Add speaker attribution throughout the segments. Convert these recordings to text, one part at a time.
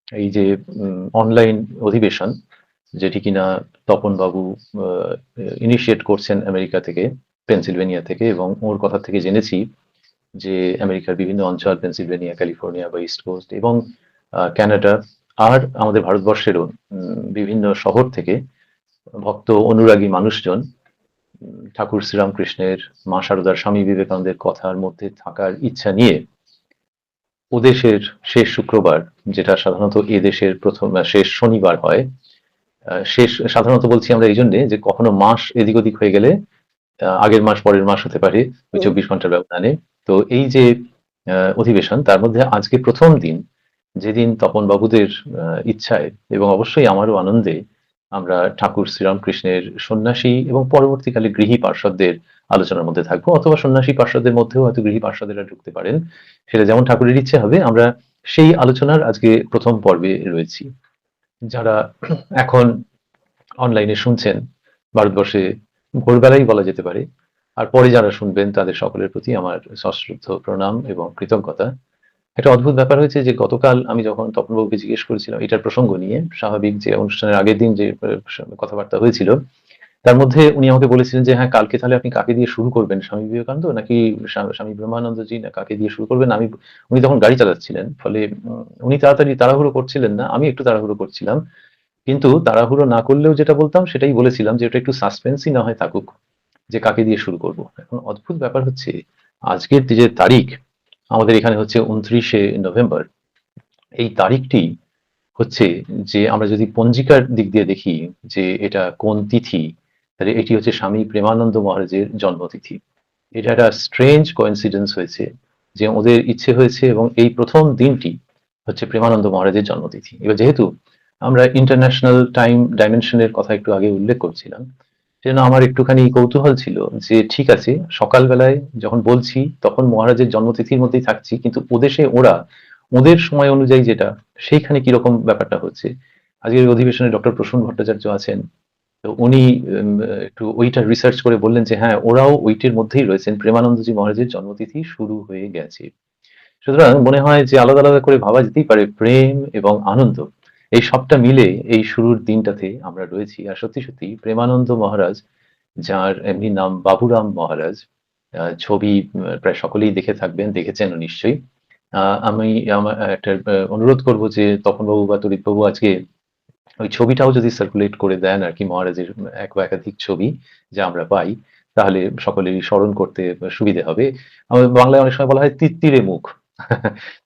Speaker 1: এই যে অনলাইন অধিবেশন, যেটি কিনা তপন বাবু ইনিশিয়েট করছেন আমেরিকা থেকে, পেনসিলভেনিয়া থেকে, এবং ওর কথা থেকে জেনেছি যে আমেরিকার বিভিন্ন অঞ্চল, পেনসিলভেনিয়া, ক্যালিফোর্নিয়া বা ইস্ট কোস্ট এবং কানাডা, আর আমাদের ভারতবর্ষেরও বিভিন্ন শহর থেকে ভক্ত অনুরাগী মানুষজন ঠাকুর শ্রীরামকৃষ্ণের, মা শারদার, স্বামী বিবেকানন্দের কথার মধ্যে থাকার ইচ্ছা নিয়ে ওদেশের শেষ শুক্রবার, যেটা সাধারণত এ দেশের প্রথম শেষ শনিবার হয়, শেষ সাধারণত বলছি আমরা এই জন্যে যে কখনো মাস এদিক ওদিক হয়ে গেলে আগের মাস পরের মাস হতে পারে ওই
Speaker 2: হুম।
Speaker 1: 24 ঘন্টার ব্যবধানে। তো এই যে অধিবেশন, তার মধ্যে আজকে প্রথম দিন, যেদিন তপন বাবুদের ইচ্ছায় এবং অবশ্যই আমারও আনন্দে আমরা ঠাকুর শ্রীরামকৃষ্ণের সন্ন্যাসী এবং পরবর্তীকালে গৃহী পার্ষদদের আলোচনার মধ্যে থাকবো, অথবা সন্ন্যাসী পার্ষদদের মধ্যেও হয়তো গৃহী পার্ষদেরা ঢুকতে পারেন, সেটা যেমন ঠাকুরের ইচ্ছে হবে। আমরা সেই আলোচনার আজকে প্রথম পর্বে রয়েছি। যারা এখন অনলাইনে শুনছেন, ভারতবর্ষে ভোরবেলাই বলা যেতে পারে, আর পরে যারা শুনবেন তাদের সকলের প্রতি আমার সশ্রদ্ধ প্রণাম এবং কৃতজ্ঞতা। একটা অদ্ভুত ব্যাপার হয়েছে যে গতকাল আমি যখন তপনবাবুকে জিজ্ঞেস করেছিলাম এটার প্রসঙ্গ নিয়ে, স্বাভাবিক যে অনুষ্ঠানের আগের দিন যে কথাবার্তা হয়েছিল, তার মধ্যে উনি আমাকে বলেছিলেন যে হ্যাঁ, কালকে তাহলে আপনি কাকে দিয়ে শুরু করবেন, স্বামী বিবেকানন্দ নাকি স্বামী ব্রহ্মানন্দজি, না কাকে দিয়ে শুরু করবেন? উনি তখন গাড়ি চালাচ্ছিলেন, ফলে উনি তাড়াতাড়ি তাড়াহুড়ো করছিলেন না, আমি একটু তাড়াহুড়ো করছিলাম। কিন্তু তাড়াহুড়ো না করলেও যেটা বলতাম সেটাই বলেছিলাম, যে ওটা একটু সাসপেন্সই না হয় থাকুক, যে কাকে দিয়ে শুরু করব। এখন অদ্ভুত ব্যাপার হচ্ছে, আজকের যে তারিখ আমাদের এখানে হচ্ছে 29শে নভেম্বর। এই তারিখটি হচ্ছে, যে আমরা যদি পঞ্জিকার দিক দিয়ে দেখি যে এটা কোন তিথি, তাহলে এটি হচ্ছে স্বামী প্রেমানন্দ মহারাজের জন্মতিথি। এটা একটা স্ট্রেঞ্জ কোইন্সিডেন্স হয়েছে, যে ওদের ইচ্ছে হয়েছে এবং এই প্রথম দিনটি হচ্ছে প্রেমানন্দ মহারাজের জন্মতিথি। এবার যেহেতু আমরা ইন্টারন্যাশনাল টাইম ডাইমেনশনের কথা একটু আগে উল্লেখ করছিলাম, সেজন্য আমার একটুখানি কৌতূহল ছিল যে ঠিক আছে, সকালবেলায় যখন বলছি তখন মহারাজের জন্মতিথির মধ্যেই থাকছি, কিন্তু ওদেশে ওরা ওদের সময় অনুযায়ী যেটা, সেইখানে কিরকম ব্যাপারটা হচ্ছে। আজকের অধিবেশনে ডক্টর প্রসূন ভট্টাচার্য আছেন, তো উনি একটু ওইটা রিসার্চ করে বললেন যে হ্যাঁ, ওরাও ওইটির মধ্যেই রয়েছেন, প্রেমানন্দজি মহারাজের জন্মতিথি শুরু হয়ে গেছে। সুতরাং মনে হয় যে আলাদা আলাদা করে ভাবা যেতেই পারে, প্রেম এবং আনন্দ এই সবটা মিলে এই শুরুর দিনটাতে আমরা রয়েছি। আর সত্যি সত্যি প্রেমানন্দ মহারাজ, যার এমনি নাম বাবুরাম মহারাজ, ছবি প্রায় সকলেই দেখে থাকবেন, দেখেছেন নিশ্চয়ই। আমি আমার একটা অনুরোধ করব যে তপনবাবু বা তড়িৎবাবু আজকে ওই ছবিটাও যদি সার্কুলেট করে দেন আর কি, মহারাজের এক বা একাধিক ছবি যা আমরা পাই, তাহলে সকলেরই স্মরণ করতে সুবিধে হবে। আমাদের বাংলায় অনেক সময় বলা হয় তিত্তিরে মুখ।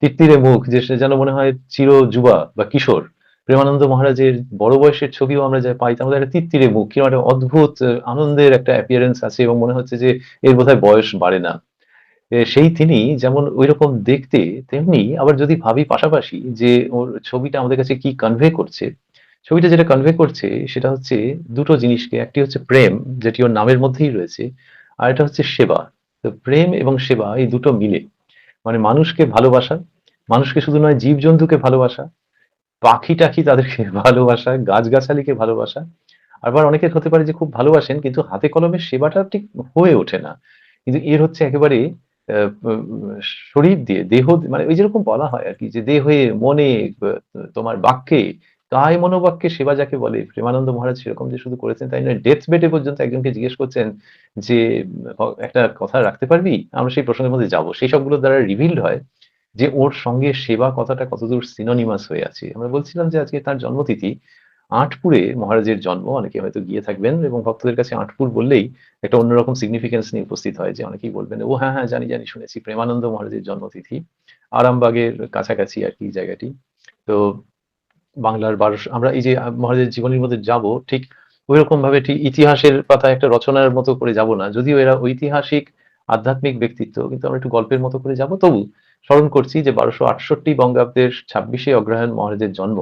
Speaker 1: তিত্তিরে মুখ, যে সে যেন মনে হয় চির যুবা বা কিশোর। প্রেমানন্দ মহারাজের বড় বয়সের ছবিও আমরা যা পাই, তার মধ্যে একটা তিত্তিরে মুখ, কিরকম একটা অদ্ভুত আনন্দের একটা অ্যাপিয়ারেন্স আছে, এবং মনে হচ্ছে যে এর বোধহয় বয়স বাড়ে না। সেই তিনি যেমন ঐরকম দেখতে, তেমনি আবার যদি ভাবি পাশাপাশি যে ওর ছবিটা আমাদের কাছে কি কনভে করছে, ছবিটা যেটা কনভে করছে সেটা হচ্ছে দুটো জিনিসকে। একটি হচ্ছে প্রেম, যেটি ওর নামের মধ্যেই রয়েছে, আর এটা হচ্ছে সেবা। তো প্রেম এবং সেবা এই দুটো মিলে, মানে মানুষকে ভালোবাসা, মানুষকে শুধু নয়, জীবজন্তুকে ভালোবাসা, পাখি টাখি তাদেরকে ভালোবাসা, গাছগাছালিকে ভালোবাসা। আবার অনেকের হতে পারে যে খুব ভালোবাসেন কিন্তু হাতে কলমে সেবাটা ঠিক হয়ে ওঠে না। কিন্তু এর হচ্ছে একেবারে শরীর দিয়ে, দেহ মানে ওই যেরকম বলা হয় আরকি, যে দেহে, মনে, তোমার বাক্যে, কায় মনোবাক্যে সেবা যাকে বলে, প্রেমানন্দ মহারাজ সেরকম যে শুধু করেছেন তাই নয়, ডেথ বেডে পর্যন্ত একজনকে জিজ্ঞেস করছেন যে একটা কথা রাখতে পারবি? আমরা সেই প্রসঙ্গের মধ্যে যাব। সেই সবগুলোর দ্বারা রিভিলড হয় যে ওর সঙ্গে সেবা কথাটা কতদূর সিনোনিমাস হয়ে আছে। আমরা বলছিলাম যে আজকে তার জন্মতিথি। আঁটপুরে মহারাজের জন্ম। অনেকে হয়তো গিয়ে থাকবেন, এবং ভক্তদের কাছে আঁটপুর বললেই একটা অন্যরকম সিগনিফিকেন্স নিয়ে উপস্থিত হয়, যে অনেকেই বলবেন, ও হ্যাঁ হ্যাঁ, জানি জানি, শুনেছি প্রেমানন্দ মহারাজের জন্মতিথি। আরামবাগের কাছাকাছি আর কি জায়গাটি। তো বাংলার ১২০০, আমরা এই যে মহারাজের জীবনীর মধ্যে যাব, ঠিক ওইরকম ভাবে ঠিক ইতিহাসের পাতায় একটা রচনার মতো করে যাব না, যদিও এরা ঐতিহাসিক আধ্যাত্মিক ব্যক্তিত্ব, কিন্তু আমরা একটু গল্পের মতো করে যাব। তবু স্মরণ করছি যে ১২৬৮ বঙ্গাব্দের ২৬শে অগ্রহায়ণ মহারাজের জন্ম।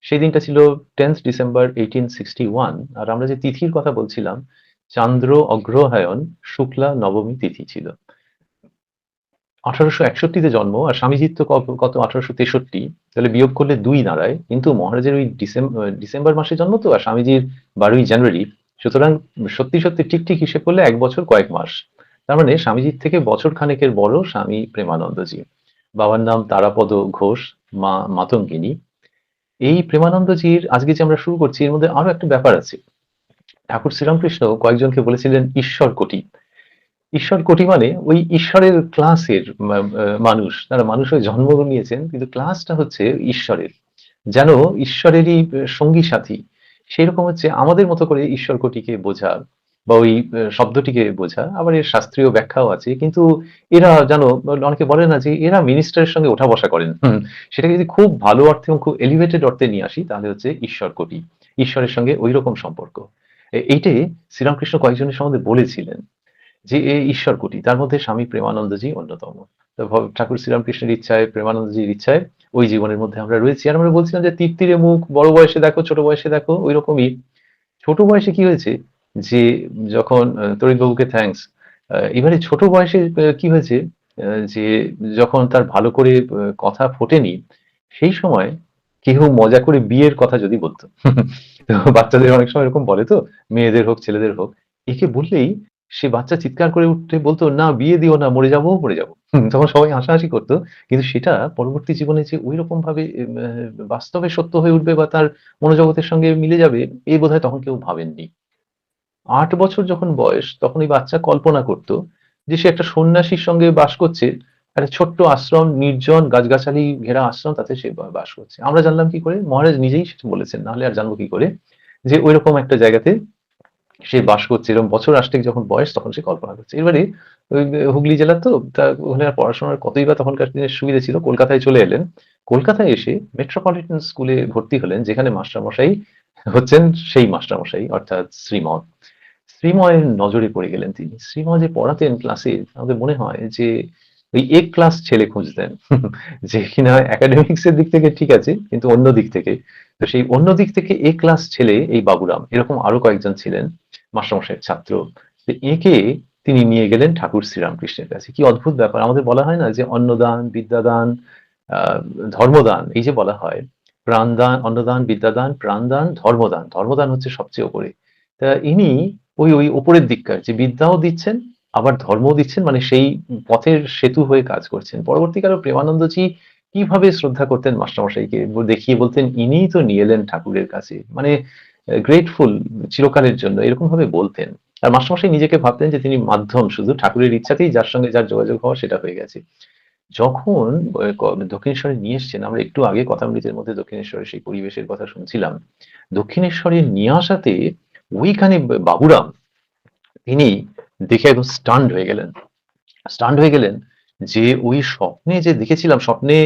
Speaker 1: সেই দিনটা ছিল 10th ডিসেম্বর 1861। আর আমরা যে তিথির কথা বলছিলাম, চান্দ্র অগ্রহায়ণ শুক্লা নবমী তিথি ছিল। 1861-তে জন্ম, আর স্বামীজির তো কত 1863, তাহলে বিয়োগ করলে 2 দাঁড়ায়, কিন্তু মহারাজের ওই ডিসেম্বর মাসে জন্ম তো, আর স্বামীজির 12ই জানুয়ারি। সুতরাং সত্যি সত্যি ঠিক ঠিক হিসেব করলে 1 বছর কয়েক মাস। তার মানে স্বামীজির থেকে বছর খানেকের বড় স্বামী প্রেমানন্দজি। বাবার নাম তারাপদ ঘোষ, মা মাতঙ্গিনী। এই প্রেমানন্দজির আজকে যে আমরা শুরু করছি এর মধ্যে আরো একটা ব্যাপার আছে। ঠাকুর শ্রীরামকৃষ্ণ কয়েকজনকে বলেছিলেন ঈশ্বর কোটি। ঈশ্বর কোটি মানে ওই ঈশ্বরের ক্লাসের মানুষ, তারা মানুষ হয়ে জন্ম নিয়েছেন কিন্তু ক্লাসটা হচ্ছে ঈশ্বরের, যেন ঈশ্বরেরই সঙ্গী সাথী। সেরকম হচ্ছে আমাদের মতো করে ঈশ্বর কোটিকে বোঝা বা ওই শব্দটিকে বোঝা, আবার এর শাস্ত্রীয় ব্যাখ্যাও আছে, কিন্তু এরা জানো, অনেকে বলে না যে এরা মিনিস্টারের সঙ্গে ওঠা বসা করেন। সেটাকে যদি খুব ভালো অর্থে এবং খুব এলিভেটেড অর্থে নিয়ে আসি তাহলে হচ্ছে ঈশ্বর কোটি, ঈশ্বরের সঙ্গে ওই রকম সম্পর্ক। এইটাই শ্রীরামকৃষ্ণ কয়েকজনের সম্বন্ধে বলেছিলেন যে এ ঈশ্বর কোটি, তার মধ্যে স্বামী প্রেমানন্দজি অন্যতম। তো ঠাকুর শ্রীরামকৃষ্ণের ইচ্ছায়, প্রেমানন্দজির ইচ্ছায় ওই জীবনের মধ্যে আমরা রয়েছি। আর আমরা বলছিলাম যে তীর মুখ, বড় বয়সে দেখো ছোট বয়সে দেখো, ওই রকমই ছোট বয়সে কি হয়েছে যে যখন তরিণবাবুকে থ্যাঙ্কস, এবারে ছোট বয়সে কি হয়েছে, যে যখন তার ভালো করে কথা ফোটেনি সেই সময় কেউ মজা করে বিয়ের কথা যদি বলতো, তো বাচ্চাদের অনেক সময় এরকম বলে, তো মেয়েদের হোক ছেলেদের হোক, একে বললেই সে বাচ্চা চিৎকার করে উঠে বলতো, না বিয়ে দিও না, মরে যাবো মরে যাবো। তখন সবাই হাসাহাসি করতো, কিন্তু সেটা পরবর্তী জীবনে যে ওই রকম ভাবে বাস্তবে সত্য হয়ে উঠবে বা তার মনোজগতের সঙ্গে মিলে যাবে, এই বোধহয় তখন কেউ ভাবেননি। ৮ বছর যখন বয়স তখন এই বাচ্চা কল্পনা করত যে সে একটা সন্ন্যাসীর সঙ্গে বাস করছে, একটা ছোট্ট আশ্রম, নির্জন গাছগাছালি ঘেরা আশ্রম, তাতে সে বাস করছে। আমরা জানলাম কি করে? মহারাজ নিজেই সেটা বলেছেন, নাহলে আর জানবো কি করে যে ওইরকম একটা জায়গাতে সে বাস করছে। এরকম বছর ৮ যখন বয়স তখন সে কল্পনা করছে। এবারে ওই হুগলি জেলার তো, তা ওখানে আর পড়াশোনার কতই বা তখনকার দিনের সুবিধা ছিল। কলকাতায় চলে এলেন। কলকাতায় এসে মেট্রোপলিটন স্কুলে ভর্তি হলেন, যেখানে মাস্টারমশাই হচ্ছেন সেই মাস্টারমশাই অর্থাৎ শ্রীমৎ। শ্রীময়ের নজরে পড়ে গেলেন তিনি। শ্রীময় যে পড়াতেন ক্লাসে, আমাদের মনে হয় যে ওই এ ক্লাস ছেলে খুঁজতেন। যে কিনা একাডেমিক্স এর দিক থেকে ঠিক আছে, কিন্তু অন্য দিক থেকে, তো সেই অন্য দিক থেকে এ ক্লাস ছেলে এই বাবুরাম, এরকম আরো কয়েকজন ছিলেন মাস্টারমশাইয়ের ছাত্র। তো একে তিনি নিয়ে গেলেন ঠাকুর শ্রীরামকৃষ্ণের কাছে। কি অদ্ভুত ব্যাপার! আমাদের বলা হয় না যে অন্নদান, বিদ্যাদান, ধর্মদান, এই যে বলা হয় প্রাণদান, অন্নদান, বিদ্যাদান, প্রাণদান, ধর্মদান। ধর্মদান হচ্ছে সবচেয়ে উপরে। তা ইনি ওই উপরের দিককার, যে বিদ্যাও দিচ্ছেন আবার ধর্মও দিচ্ছেন, মানে সেই পথের সেতু হয়ে কাজ করছেন। পরবর্তীকালে প্রেমানন্দজি কিভাবে শ্রদ্ধা করতেন মাস্টারমশাইকে, দেখিয়ে বলতেন ইনিই তো নিয়ে এলেন ঠাকুরের কাছে, মানে গ্রেটফুল চিরকালের জন্য, এরকম ভাবে বলতেন। আর মাস্টারমশাই নিজেকে ভাবতেন যে তিনি মাধ্যম, শুধু ঠাকুরের ইচ্ছাতেই যার সঙ্গে যার যোগাযোগ হওয়া সেটা হয়ে গেছে। যখন দক্ষিণেশ্বরে নিয়ে এসছেন, আমরা একটু আগে কথামৃতের মধ্যে দক্ষিণেশ্বরের সেই পরিবেশের কথা শুনছিলাম। দক্ষিণেশ্বরে নিয়ে আসাতে ওইখানে বাবুরাম, তিনি দেখে একদম স্টান্ড হয়ে গেলেন। স্টান্ড হয়ে গেলেন যে ওই স্বপ্নে যে দেখেছিলাম, স্বপ্নে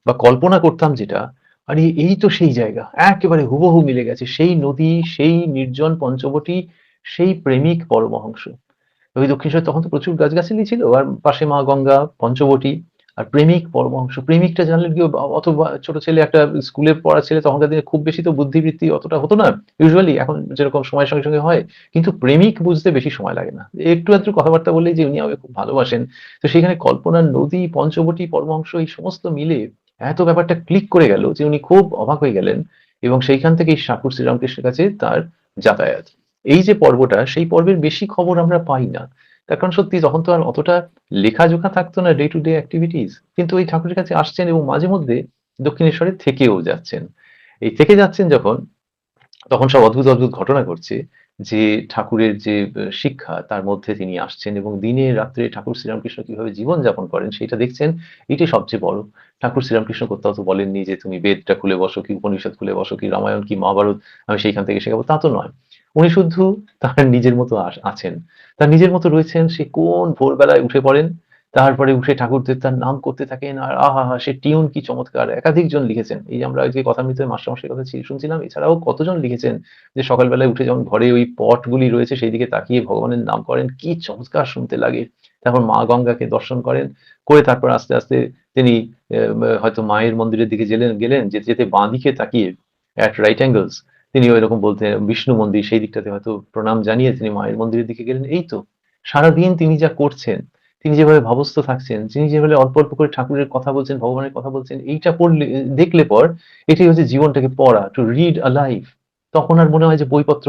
Speaker 1: বা কল্পনা করতাম যেটা, আরে এই তো সেই জায়গা, একেবারে হুবহু মিলে গেছে। সেই নদী, সেই নির্জন পঞ্চবটী, সেই প্রেমিক পরমহংস। ওই দক্ষিণেশ্বরে তখন তো প্রচুর গাছগাছালি ছিল, আর পাশে মা গঙ্গা, পঞ্চবটী, আর প্রেমিক পরমহংস। প্রেমিকটা জানলেন কি, অত ছোট ছেলে, একটা স্কুলে পড়া ছেলে, তখনকার দিনে খুব বেশি তো বুদ্ধিবৃত্তি অতটা হতো না ইউজুয়ালি, এখন যেরকম সময়ের সঙ্গে সঙ্গে হয়, কিন্তু প্রেমিক বুঝতে বেশি সময় লাগে না। একটু আধটু কথাবার্তা বললেই যে উনি আমাকে খুব ভালোবাসেন। তো সেখানে কল্পনার নদী, পঞ্চবটী, পরমহংস, এই সমস্ত মিলে এত ব্যাপারটা ক্লিক করে গেল যে উনি খুব অবাক হয়ে গেলেন, এবং সেইখান থেকেই ঠাকুর শ্রীরামকৃষ্ণের কাছে তার যাতায়াত। এই যে পর্বটা, সেই পর্বের বেশি খবর আমরা পাই না। তার কারণ সত্যি তখন তো আর অতটা লেখাজোখা থাকতো না, ডে টু ডে অ্যাক্টিভিটিস। কিন্তু ওই ঠাকুরের কাছে আসছেন এবং মাঝে মধ্যে দক্ষিণেশ্বরে থেকেও যাচ্ছেন। এই থেকে যাচ্ছেন যখন, তখন সব অদ্ভুত অদ্ভুত ঘটনা ঘটছে, যে ঠাকুরের যে শিক্ষা তার মধ্যে তিনি আসছেন, এবং দিনে রাত্রে ঠাকুর শ্রীরামকৃষ্ণ কিভাবে জীবন যাপন করেন সেটা দেখছেন। এটাই সবচেয়ে বড়। ঠাকুর শ্রীরামকৃষ্ণ কোথাও তো বলেননি যে তুমি বেদটা খুলে বসো, কি উপনিষদ খুলে বসো, কি রামায়ণ কি মহাভারত আমি সেইখান থেকে শেখাবো, তা তো নয়। উনি শুধু তার নিজের মতো আছেন, তার নিজের মতো রয়েছেন। সে কোন ভোরবেলায় উঠে পড়েন, তারপরে উঠে ঠাকুরদের তার নাম করতে থাকেন, আর আহা হা, সে টিউন কি চমৎকার! একাধিক জন লিখেছেন, এই আমরা আজকে কথামৃতে মাস্টারমশাইয়ের কথা শুনছিলাম, এছাড়াও কতজন লিখেছেন যে সকালবেলায় উঠে যখন ঘরে ওই পটগুলি রয়েছে সেই দিকে তাকিয়ে ভগবানের নাম করেন, কি চমৎকার শুনতে লাগে। তারপর মা গঙ্গাকে দর্শন করেন, করে তারপর আস্তে আস্তে তিনি হয়তো মায়ের মন্দিরের দিকে গেলেন, যেতে যেতে বাঁ দিকে তাকিয়ে অ্যাট রাইট অ্যাঙ্গেলস তিনি ওইরকম বলতেন বিষ্ণু মন্দির, সেই দিকটাতে হয়তো প্রণাম জানিয়ে তিনি মায়ের মন্দিরের দিকে গেলেন। এই তো সারাদিন তিনি যা করছেন, তিনি যেভাবে ভাবস্থ থাকছেন, তিনি যেভাবে অল্প অল্প করে ঠাকুরের কথা বলছেন, ভগবানের কথা বলছেন, এইটা পড়লে, দেখলে পর এটাই হচ্ছে জীবনটাকে পড়া, টু রিড আ লাইফ। তখন আর মনে হয় যে বইপত্র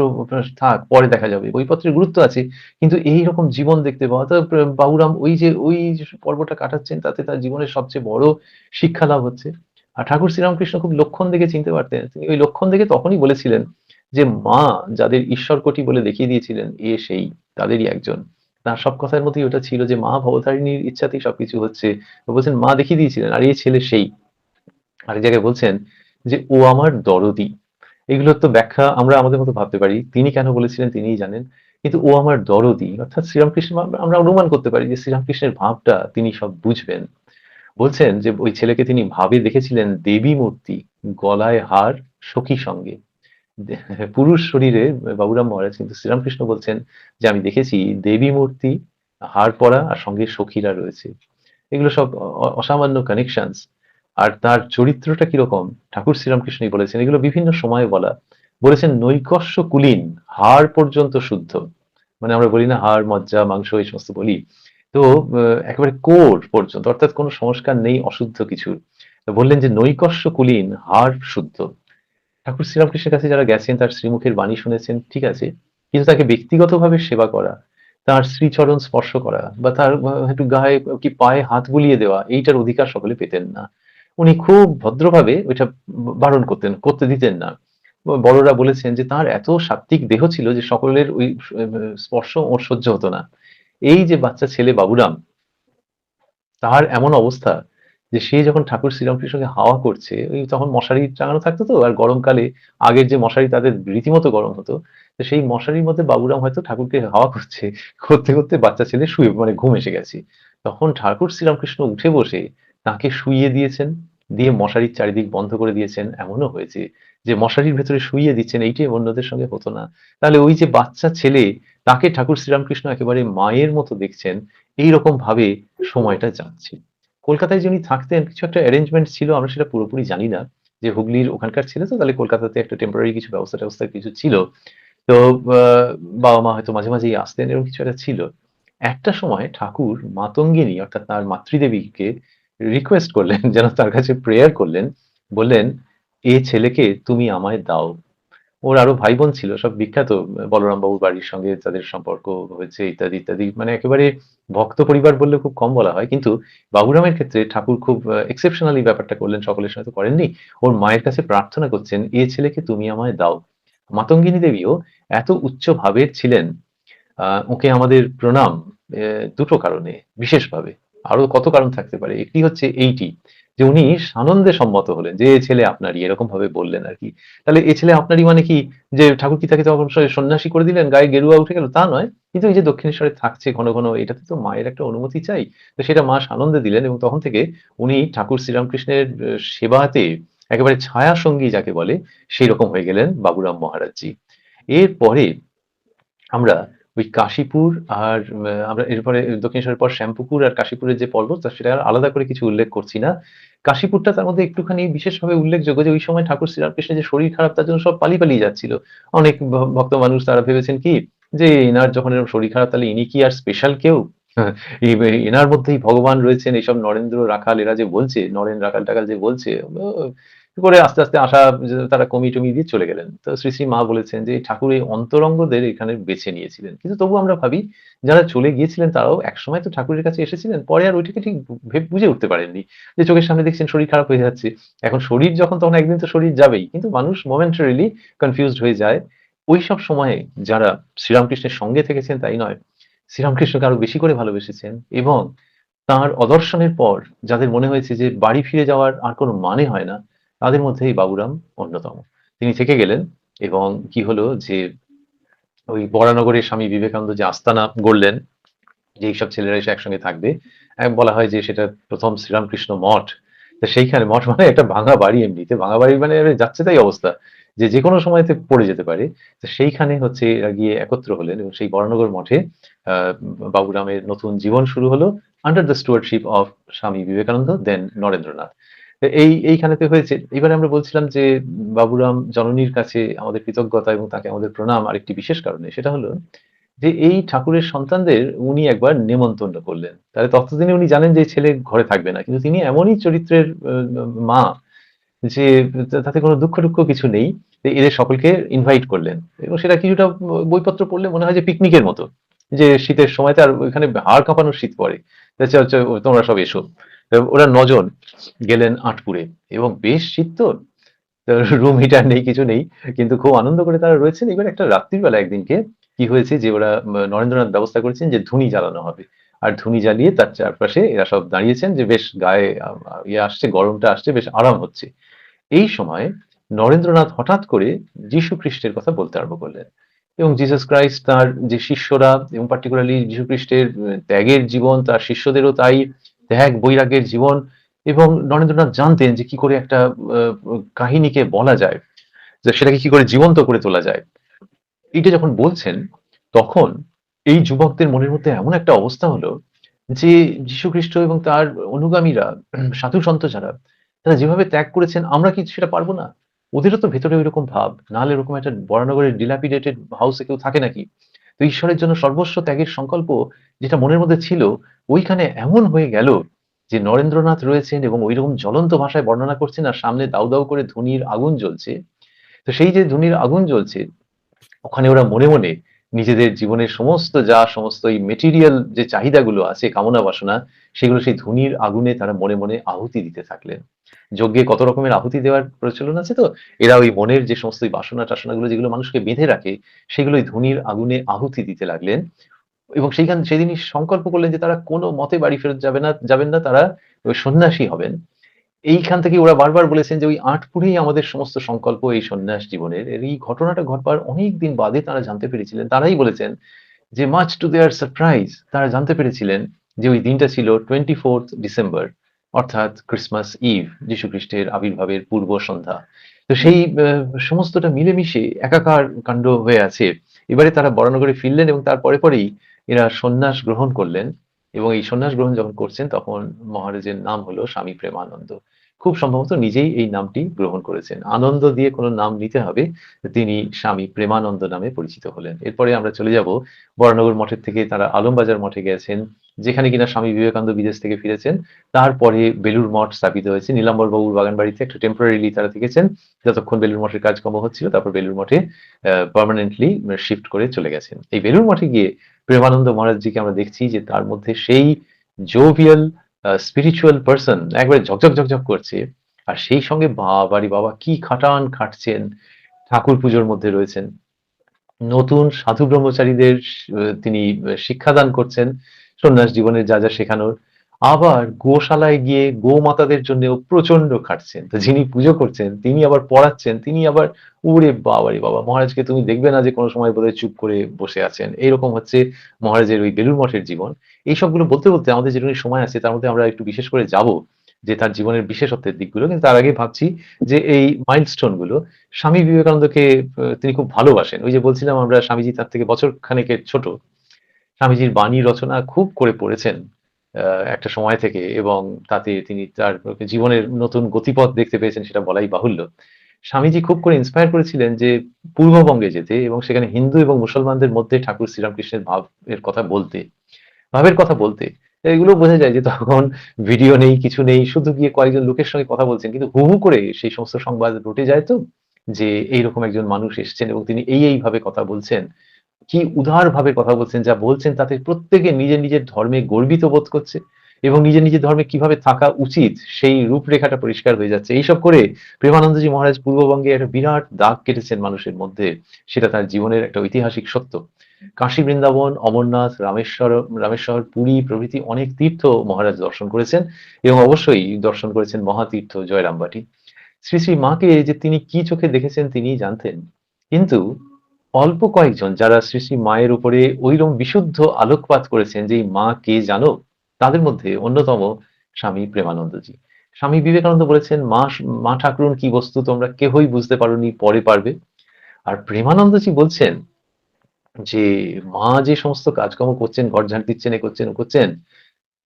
Speaker 1: থাক, পরে দেখা যাবে। বইপত্রের গুরুত্ব আছে, কিন্তু এইরকম জীবন দেখতে পাওয়া, তো বাবুরাম ওই যে পর্বটা কাটাচ্ছেন, তাতে তার জীবনের সবচেয়ে বড় শিক্ষা লাভ হচ্ছে। আর ঠাকুর শ্রীরামকৃষ্ণ খুব লক্ষণ দেখে চিনতে পারতেন। তিনি ওই লক্ষণ দেখে তখনই বলেছিলেন যে মা যাদের ঈশ্বরকোটি বলে দেখিয়ে দিয়েছিলেন এ সেই তাদেরই একজন। তার সব কথার মধ্যেই ওটা ছিল যে মা ভবতারিণীর ইচ্ছাতেই সবকিছু হচ্ছে। তো বলছেন মা দেখিয়ে দিয়েছিলেন আর এই ছেলে সেই। আরেক জায়গায় বলছেন যে ও আমার দরদি। এগুলোর তো ব্যাখ্যা আমরা আমাদের মতো ভাবতে পারি। তিনি কেন বলেছিলেন তিনিই জানেন। কিন্তু ও আমার দরদি অর্থাৎ শ্রীরামকৃষ্ণ আমরা অনুমান করতে পারি যে শ্রীরামকৃষ্ণের ভাবটা তিনি সব বুঝবেন। বলছেন যে ওই ছেলেকে তিনি ভাবে দেখেছিলেন দেবী মূর্তি, গলায় হার, সখী সঙ্গে। পুরুষ শরীরে বাবুরাম মহারাজ, কিন্তু শ্রীরামকৃষ্ণ বলছেন যে আমি দেখেছি দেবী মূর্তি, হার পরা আর সঙ্গে সখীরা রয়েছে। এগুলো সব অসামান্য কানেকশনস। আর তার চরিত্রটা কিরকম ঠাকুর শ্রীরামকৃষ্ণই বলেছেন, এগুলো বিভিন্ন সময়ে বলা। বলেছেন নৈকস্য কুলীন, হাড় পর্যন্ত শুদ্ধ। মানে আমরা বলি না হাড় মজ্জা মাংস এই সমস্ত বলি, তো একেবারে কোর পর্যন্ত, অর্থাৎ কোনো সংস্কার নেই অশুদ্ধ কিছুর। তো বললেন যে নৈকস্য কুলীন, হাড় শুদ্ধ। ঠাকুর শ্রীরামকৃষ্ণের কাছে যারা গেছেন তার শ্রীমুখের বাণী শুনেছেন ঠিক আছে, কিন্তু তাকে ব্যক্তিগতভাবে সেবা করা, তার শ্রীচরণ স্পর্শ করা বা তার একটু গায়ে কি পায়ে হাত বুলিয়ে দেওয়া, এইটার অধিকার সকলে পেতেন না। উনি খুব ভদ্রভাবে ওইটা বারণ করতেন, করতে দিতেন না। বড়রা বলেছেন যে তার এত সাত্ত্বিক দেহ ছিল যে সকলের ওই স্পর্শ ওর সহ্য হতো না। এই যে বাচ্চা ছেলে বাবুরাম, তার এমন অবস্থা যে সে যখন ঠাকুর শ্রীরামকৃষ্ণকে হাওয়া করছে, ওই তখন মশারি টাঙানো থাকতো তো, আর গরমকালে আগের যে মশারি তাদের রীতিমতো গরম হতো, তো সেই মশারির মধ্যে বাবুরাম হয়তো ঠাকুরকে হাওয়া করছে, করতে করতে বাচ্চা ছেলে শুয়ে মানে ঘুম এসে গেছে। তখন ঠাকুর শ্রীরামকৃষ্ণ উঠে বসে তাকে শুইয়ে দিয়েছেন, দিয়ে মশারির চারিদিক বন্ধ করে দিয়েছেন। এমনও হয়েছে যে মশারির ভেতরে শুইয়ে দিচ্ছেন, এইটাই অন্যদের সঙ্গে হতো না। তাহলে ওই যে বাচ্চা ছেলে, তাকে ঠাকুর শ্রীরামকৃষ্ণ একেবারে মায়ের মতো দেখছেন, এইরকম ভাবে সময়টা যাচ্ছে। কলকাতায় যিনি থাকতেন কিছু একটা অ্যারেঞ্জমেন্ট ছিল, আমরা সেটা পুরোপুরি জানি না। যে হুগলির ওখানকার ছিল তো, তাহলে কলকাতাতে একটা টেম্পোরারি কিছু ব্যবস্থা কিছু ছিল। তো বাবা মা হয়তো মাঝে মাঝেই আসতেন, এরকম কিছু একটা ছিল। একটা সময় ঠাকুর মাতঙ্গিনী অর্থাৎ তার মাতৃদেবীকে রিকোয়েস্ট করলেন যেন তার কাছে প্রেয়ার করলেন। বললেন এ ছেলেকে তুমি আমায় দাও। ওর আরো ভাই বোন ছিল, সব বিখ্যাত। বলরাম বাবুর বাড়ির সঙ্গে তাদের সম্পর্ক হয়েছে ইত্যাদি ইত্যাদি, মানে একেবারে ভক্ত পরিবার বললে খুব কম বলা হয়। কিন্তু বাবুরামের ক্ষেত্রে ঠাকুর খুব এক্সেপশনালি ব্যাপারটা করলেন, সকলের সঙ্গে তো করেননি। ওর মায়ের কাছে প্রার্থনা করছেন এ ছেলেকে তুমি আমায় দাও। মাতঙ্গিনী দেবীও এত উচ্চ ভাবের ছিলেন। ওকে আমাদের প্রণাম দুটো কারণে বিশেষভাবে। আরো কত কারণ থাকতে পারে, একটি হচ্ছে এইটি যে উনি সানন্দে সম্মত হলেন যে এ ছেলে আপনারই, এরকম ভাবে বললেন আর কি। তাহলে এ ছেলে আপনারই মানে কি যে ঠাকুর কি তাকে তখন সন্ন্যাসী করে দিলেন, গায়ে গেরুয়া উঠে গেল, তা নয়। কিন্তু এই যে দক্ষিণেশ্বরে থাকছে ঘন ঘন, এটাতে তো মায়ের একটা অনুমতি চাই। তো সেটা মা সানন্দে দিলেন এবং তখন থেকে উনি ঠাকুর শ্রীরামকৃষ্ণের সেবাতে একেবারে ছায়া সঙ্গী যাকে বলে সেই রকম হয়ে গেলেন বাবুরাম মহারাজজি। এরপরে আমরা ওই কাশীপুর আর আমরা এরপরে দক্ষিণেশ্বরের পর শ্যামপুকুর আর কাশীপুরের যে পর্বত, তা সেটা আর আলাদা করে কিছু উল্লেখ করছি না। কাশীপুরটা তার মধ্যে একটুখানি বিশেষভাবে উল্লেখযোগ্য যে ওই সময় ঠাকুর শ্রীরামকৃষ্ণের যে শরীর খারাপ, তার জন্য সব পালিয়ে পালিয়ে যাচ্ছিল। অনেক ভক্ত মানুষ তারা ভেবেছেন কি যে এনার যখন এরকম শরীর খারাপ তাহলে ইনি কি আর স্পেশাল কেউ? এনার মধ্যেই ভগবান রয়েছেন, এইসব নরেন্দ্র রাখাল এরা যে বলছে, নরেন রাখাল টাকাল যে বলছে, করে আস্তে আস্তে আশা তারা কমিয়ে টমিয়ে দিয়ে চলে গেলেন। তো শ্রী শ্রী মা বলেছেন যে ঠাকুর এই অন্তরঙ্গদের এখানে বেছে নিয়েছিলেন। কিন্তু তবু আমরা ভাবি যারা চলে গিয়েছিলেন তারাও একসময় তো ঠাকুরের কাছে এসেছিলেন, পরে আর ওইটাকে ঠিক বুঝে উঠতে পারেননি। যে চোখের সামনে দেখছেন শরীর খারাপ হয়ে যাচ্ছে, এখন শরীর যখন তখন একদিন তো শরীর যাবেই, কিন্তু মানুষ মোমেন্টারিলি কনফিউজড হয়ে যায়। ওই সব সময়ে যারা শ্রীরামকৃষ্ণের সঙ্গে থেকেছেন তাই নয়, শ্রীরামকৃষ্ণকে আরো বেশি করে ভালোবেসেছেন এবং তাঁর অদর্শনের পর যাদের মনে হয়েছে যে বাড়ি ফিরে যাওয়ার আর কোনো মানে হয় না, তাদের মধ্যে এই বাবুরাম অন্যতম। তিনি থেকে গেলেন এবং কি হলো যে ওই বরানগরে স্বামী বিবেকানন্দ যে আস্তানা গড়লেন, যে এইসব ছেলেরা এসে একসঙ্গে থাকবে, বলা হয় যে সেটা প্রথম শ্রীরামকৃষ্ণ মঠ। তো সেইখানে মঠ মানে একটা ভাঙা বাড়ি, এমনিতে ভাঙা বাড়ি মানে যাচ্ছে তাই অবস্থা, যে যে কোনো সময়তে পড়ে যেতে পারে। তো সেইখানে হচ্ছে এরা গিয়ে একত্র হলেন এবং সেই বরানগর মঠে আহ, বাবুরামের নতুন জীবন শুরু হলো under the stewardship of Swami Vivekananda দেন নরেন্দ্রনাথ। এইখানেতে হয়েছে। এবারে আমরা বলছিলাম যে বাবুরাম জননীর কাছে আমাদের কৃতজ্ঞতা এবং তাকে আমাদের প্রণাম আরেকটি বিশেষ কারণে, সেটা হলো যে এই ঠাকুরের সন্তানদের উনি একবার নেমন্তন্ন করলেন। তাহলে ততদিনে উনি জানেন যে এই ছেলে ঘরে থাকবে না, কিন্তু তিনি এমনই চরিত্রের মা যে তাতে কোনো দুঃখ টুক্ষ কিছু নেই। এদের সকলকে ইনভাইট করলেন এবং সেটা কিছুটা বইপত্র পড়লে মনে হয় যে পিকনিকের মতো, যে শীতের সময়তে আর ওইখানে হাড় কাঁপানো শীত পড়ে, তা তোমরা সব এসো। ওরা ৯ জন গেলেন আঁটপুরে এবং বেশ শীত তো, রুম হিটার নেই, কিছু নেই, কিন্তু খুব আনন্দ করে তারা রয়েছেন। এবার একটা রাত্রির বেলা একদিনকে কি হয়েছে যে ওরা নরেন্দ্রনাথ ব্যবস্থা করেছেন যে ধুনি জ্বালানো হবে, আর ধুনি জ্বালিয়ে তার চারপাশে এরা সব দাঁড়িয়েছেন যে বেশ গায়ে ইয়ে আসছে, গরমটা আসছে, বেশ আরাম হচ্ছে। এই সময় নরেন্দ্রনাথ হঠাৎ করে যীশু খ্রিস্টের কথা বলতে আরম্ভ করলেন এবং জিসাস ক্রাইস্ট, তার যে শিষ্যরা এবং পার্টিকুলারলি যীশু খ্রিস্টের ত্যাগের জীবন, তার শিষ্যদেরও তাই, ত্যাগ বৈরাগ্যের জীবন। এবং নরেন্দ্রনাথ জানতেন যে কি করে একটা কাহিনীকে বলা যায়, যে সেটাকে কি করে জীবন্ত করে তোলা যায়। এইটা যখন বলছেন তখন এই যুবকদের মনের মধ্যে এমন একটা অবস্থা হলো যে যীশুখ্রিস্ট এবং তার অনুগামীরা, সাধু সন্ত যারা, তারা যেভাবে ত্যাগ করেছেন আমরা কি সেটা পারবো না? ওদেরও তো ভেতরে ওইরকম ভাব, নাহলে এরকম একটা বরানগরের ডিলাপিডেটেড হাউসে কেউ থাকে নাকি? তো ঈশ্বরের জন্য সর্বস্ব ত্যাগের সংকল্প যেটা মনের মধ্যে ছিল, ওইখানে এমন হয়ে গেল যে নরেন্দ্রনাথ রয়েছেন এবং ওইরকম জ্বলন্ত ভাষায় বর্ণনা করছেন আর সামনে দাউ দাউ করে ধুনির আগুন জ্বলছে। তো সেই যে ধুনির আগুন জ্বলছে, ওখানে ওরা মনে মনে নিজেদের জীবনের সমস্ত এই মেটেরিয়াল যে চাহিদাগুলো আছে, কামনা বাসনা, সেগুলো সেই ধুনির আগুনে তারা মনে মনে আহুতি দিতে থাকলেন। যজ্ঞে কত রকমের আহুতি দেওয়ার প্রচলন আছে তো, এরা ওই মনের যে সমস্ত এই বাসনা টাসনাগুলো যেগুলো মানুষকে বেঁধে রাখে, সেগুলো ওই ধুনির আগুনে আহুতি দিতে লাগলেন। এবং সেদিনই সংকল্প করলেন যে তারা কোনো মতে বাড়ি ফেরত যাবেন না, তারা ওই সন্ন্যাসী হবেন। এইখান থেকে ওরা বারবার বলেছেন যে ওই আঁটপুরেই আমাদের সমস্ত সংকল্প এই সন্ন্যাস জীবনের। এর এই ঘটনাটা ঘটবার অনেকদিন বাদে তারা জানতে পেরেছিলেন। তারাই বলেছেন যে মাচ টু দেয়ার সারপ্রাইজ, তারা জানতে পেরেছিলেন যে ওই দিনটা ছিল 24th ডিসেম্বর, অর্থাৎ ক্রিসমাস ইভ, যীশু খ্রিস্টের আবির্ভাবের পূর্ব সন্ধ্যা। তো সেই সমস্তটা মিলেমিশে একাকার কাণ্ড হয়ে আছে। এবারে তারা বরানগরে ফিরলেন এবং তার পরেই এরা সন্ন্যাস গ্রহণ করলেন। এবং এই সন্ন্যাস গ্রহণ যখন করছেন তখন মহারাজের নাম হলো স্বামী প্রেমানন্দ। খুব সম্ভবত নিজেই এই নামটি গ্রহণ করেছেন। আনন্দ দিয়ে কোনো নাম নিতে হবে। তিনি স্বামী প্রেমানন্দ নামে পরিচিত হলেন। এরপরে আমরা চলে যাব বরানগর মঠের থেকে তারা আলমবাজার মঠে গেছেন, যেখানে কিনা স্বামী বিবেকানন্দ বিদেশ থেকে ফিরেছেন। তারপরে বেলুড় মঠ স্থাপিত হয়েছে। নীলাম্বর বাবুর বাগানবাড়িতে একটা টেম্পোরারিলি তারা থেকেছেন যতক্ষণ বেলুড় মঠের কাজকর্ম হচ্ছিল। তারপর বেলুড় মঠে পার্মানেন্টলি শিফট করে চলে গেছেন। এই বেলুড় মঠে গিয়ে প্রেমানন্দ মহারাজজিকে আমরা দেখছি যে তার মধ্যে সেই জোভিয়াল স্পিরিচুয়াল পারসন একবারে ঝকঝক করছে। আর সেই সঙ্গে বাবারে বাবা কি খাটান খাটছেন, ঠাকুর পুজোর মধ্যে রয়েছেন, নতুন সাধু ব্রহ্মচারীদের তিনি শিক্ষাদান করছেন সন্ন্যাস জীবনের যা যা শেখানোর। আবার গোশালায় গিয়ে গোমাতাদের জন্যও প্রচন্ড খাটছেন। তো যিনি পুজো করছেন তিনি আবার পড়াচ্ছেন, তিনি আবার ওরে বাবারে বাবা, মহারাজকে তুমি দেখবে না যে কোনো সময় বোধহয় চুপ করে বসে আছেন। এইরকম হচ্ছে মহারাজের ওই বেলুড় মঠের জীবন। এই সবগুলো বলতে বলতে আমাদের যেটুকুনি সময় আছে তার মধ্যে আমরা একটু বিশেষ করে যাব যে তার জীবনের বিশেষত্বের দিকগুলো। কিন্তু তার আগে ভাবছি যে এই মাইলস্টোন গুলো, স্বামী বিবেকানন্দকে তিনি খুব ভালোবাসেন। ওই যে বলছিলাম আমরা স্বামীজি তার থেকে বছর খানেকের ছোট। স্বামীজির বাণী রচনা খুব করে পড়েছেন একটা সময় থেকে, এবং তাতে তিনি তার জীবনের নতুন গতিপথ দেখতে পেয়েছেন সেটা বলাই বাহুল্য। স্বামীজি খুব করে ইন্সপায়ার করেছিলেন যে পূর্ববঙ্গে যেতে এবং সেখানে হিন্দু এবং মুসলমানদের মধ্যে ঠাকুর শ্রীরামকৃষ্ণের ভাবের কথা বলতে। এগুলো বোঝা যায় যে তখন ভিডিও নেই, কিছু নেই, শুধু গিয়ে কয়েকজন লোকের সঙ্গে কথা বলছেন, কিন্তু হু হু করে সেই সমস্ত সংবাদ রটে যায় তো, যে এইরকম একজন মানুষ এসছেন এবং তিনি এইভাবে কথা বলছেন, কি উদারভাবে কথা বলছেন, যা বলছেন তাতে প্রত্যেকে নিজের ধর্মে গর্বিত বোধ করছে এবং নিজের ধর্মে কিভাবে থাকা উচিত সেই রূপরেখাটা পরিষ্কার হয়ে যাচ্ছে। এইসব করে প্রেমানন্দজি মহারাজ পূর্ববঙ্গে একটা বিরাট দাগ কেটেছেন মানুষের মধ্যে। সেটা তার জীবনের একটা ঐতিহাসিক সত্য। কাশী, বৃন্দাবন, অমরনাথ, রামেশ্বর, পুরী প্রভৃতি অনেক তীর্থ মহারাজ দর্শন করেছেন এবং অবশ্যই দর্শন করেছেন মহাতীর্থ জয়রামবাটি। শ্রী মাকে যে তিনি কি চোখে দেখেছেন তিনিই জানতেন। কিন্তু অল্প কয়েকজন যারা শ্রী মায়ের উপরে ঐরকম বিশুদ্ধ আলোকপাত করেছেন যে এই মা কে জানো, তাদের মধ্যে অন্যতম স্বামী প্রেমানন্দজি। স্বামী বিবেকানন্দ বলেছেন মা ঠাকুরুন কি বস্তু তোমরা কেহই বুঝতে পারোনি, পরে পারবে। আর প্রেমানন্দজি বলছেন যে মা যে সমস্ত কাজকর্ম করছেন, ঘর ঝাঁট দিচ্ছেন, এ করছেন ও করছেন,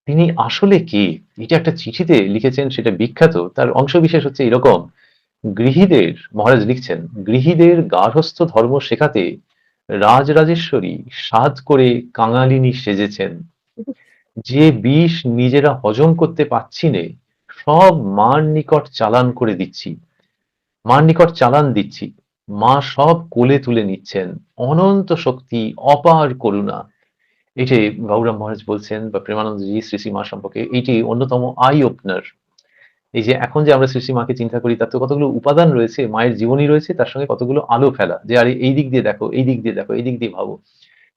Speaker 1: তিনি আসলে কে, এটা একটা চিঠিতে লিখেছেন, সেটা বিখ্যাত। তার অংশবিশেষ হচ্ছে এরকম: গৃহীদের, মহারাজ লিখছেন, গৃহীদের গার্হস্থ্য ধর্ম শেখাতে রাজরাজেশ্বরী সাধ করে কাঙালিনী সেজেছেন। যে বিষ নিজেরা হজম করতে পাচ্ছি নে, সব মার নিকট চালান করে দিচ্ছি, মার নিকট চালান দিচ্ছি। মা সব কোলে তুলে নিচ্ছেন। অনন্ত শক্তি, অপার করুণা। এইটি বাবুরাম মহারাজ বলছেন বা প্রেমানন্দজি শ্রী শ্রী মা সম্পর্কে এইটি অন্যতম আই ওপেনার। এই যে এখন যে আমরা শ্রী শ্রী মাকে চিন্তা করি তার তো কতগুলো উপাদান রয়েছে, মায়ের জীবনী রয়েছে, তার সঙ্গে কতগুলো আলো ফেলা যে আরে এই দিক দিয়ে দেখো, এই দিক দিয়ে দেখো, এই দিক দিয়ে ভাবো।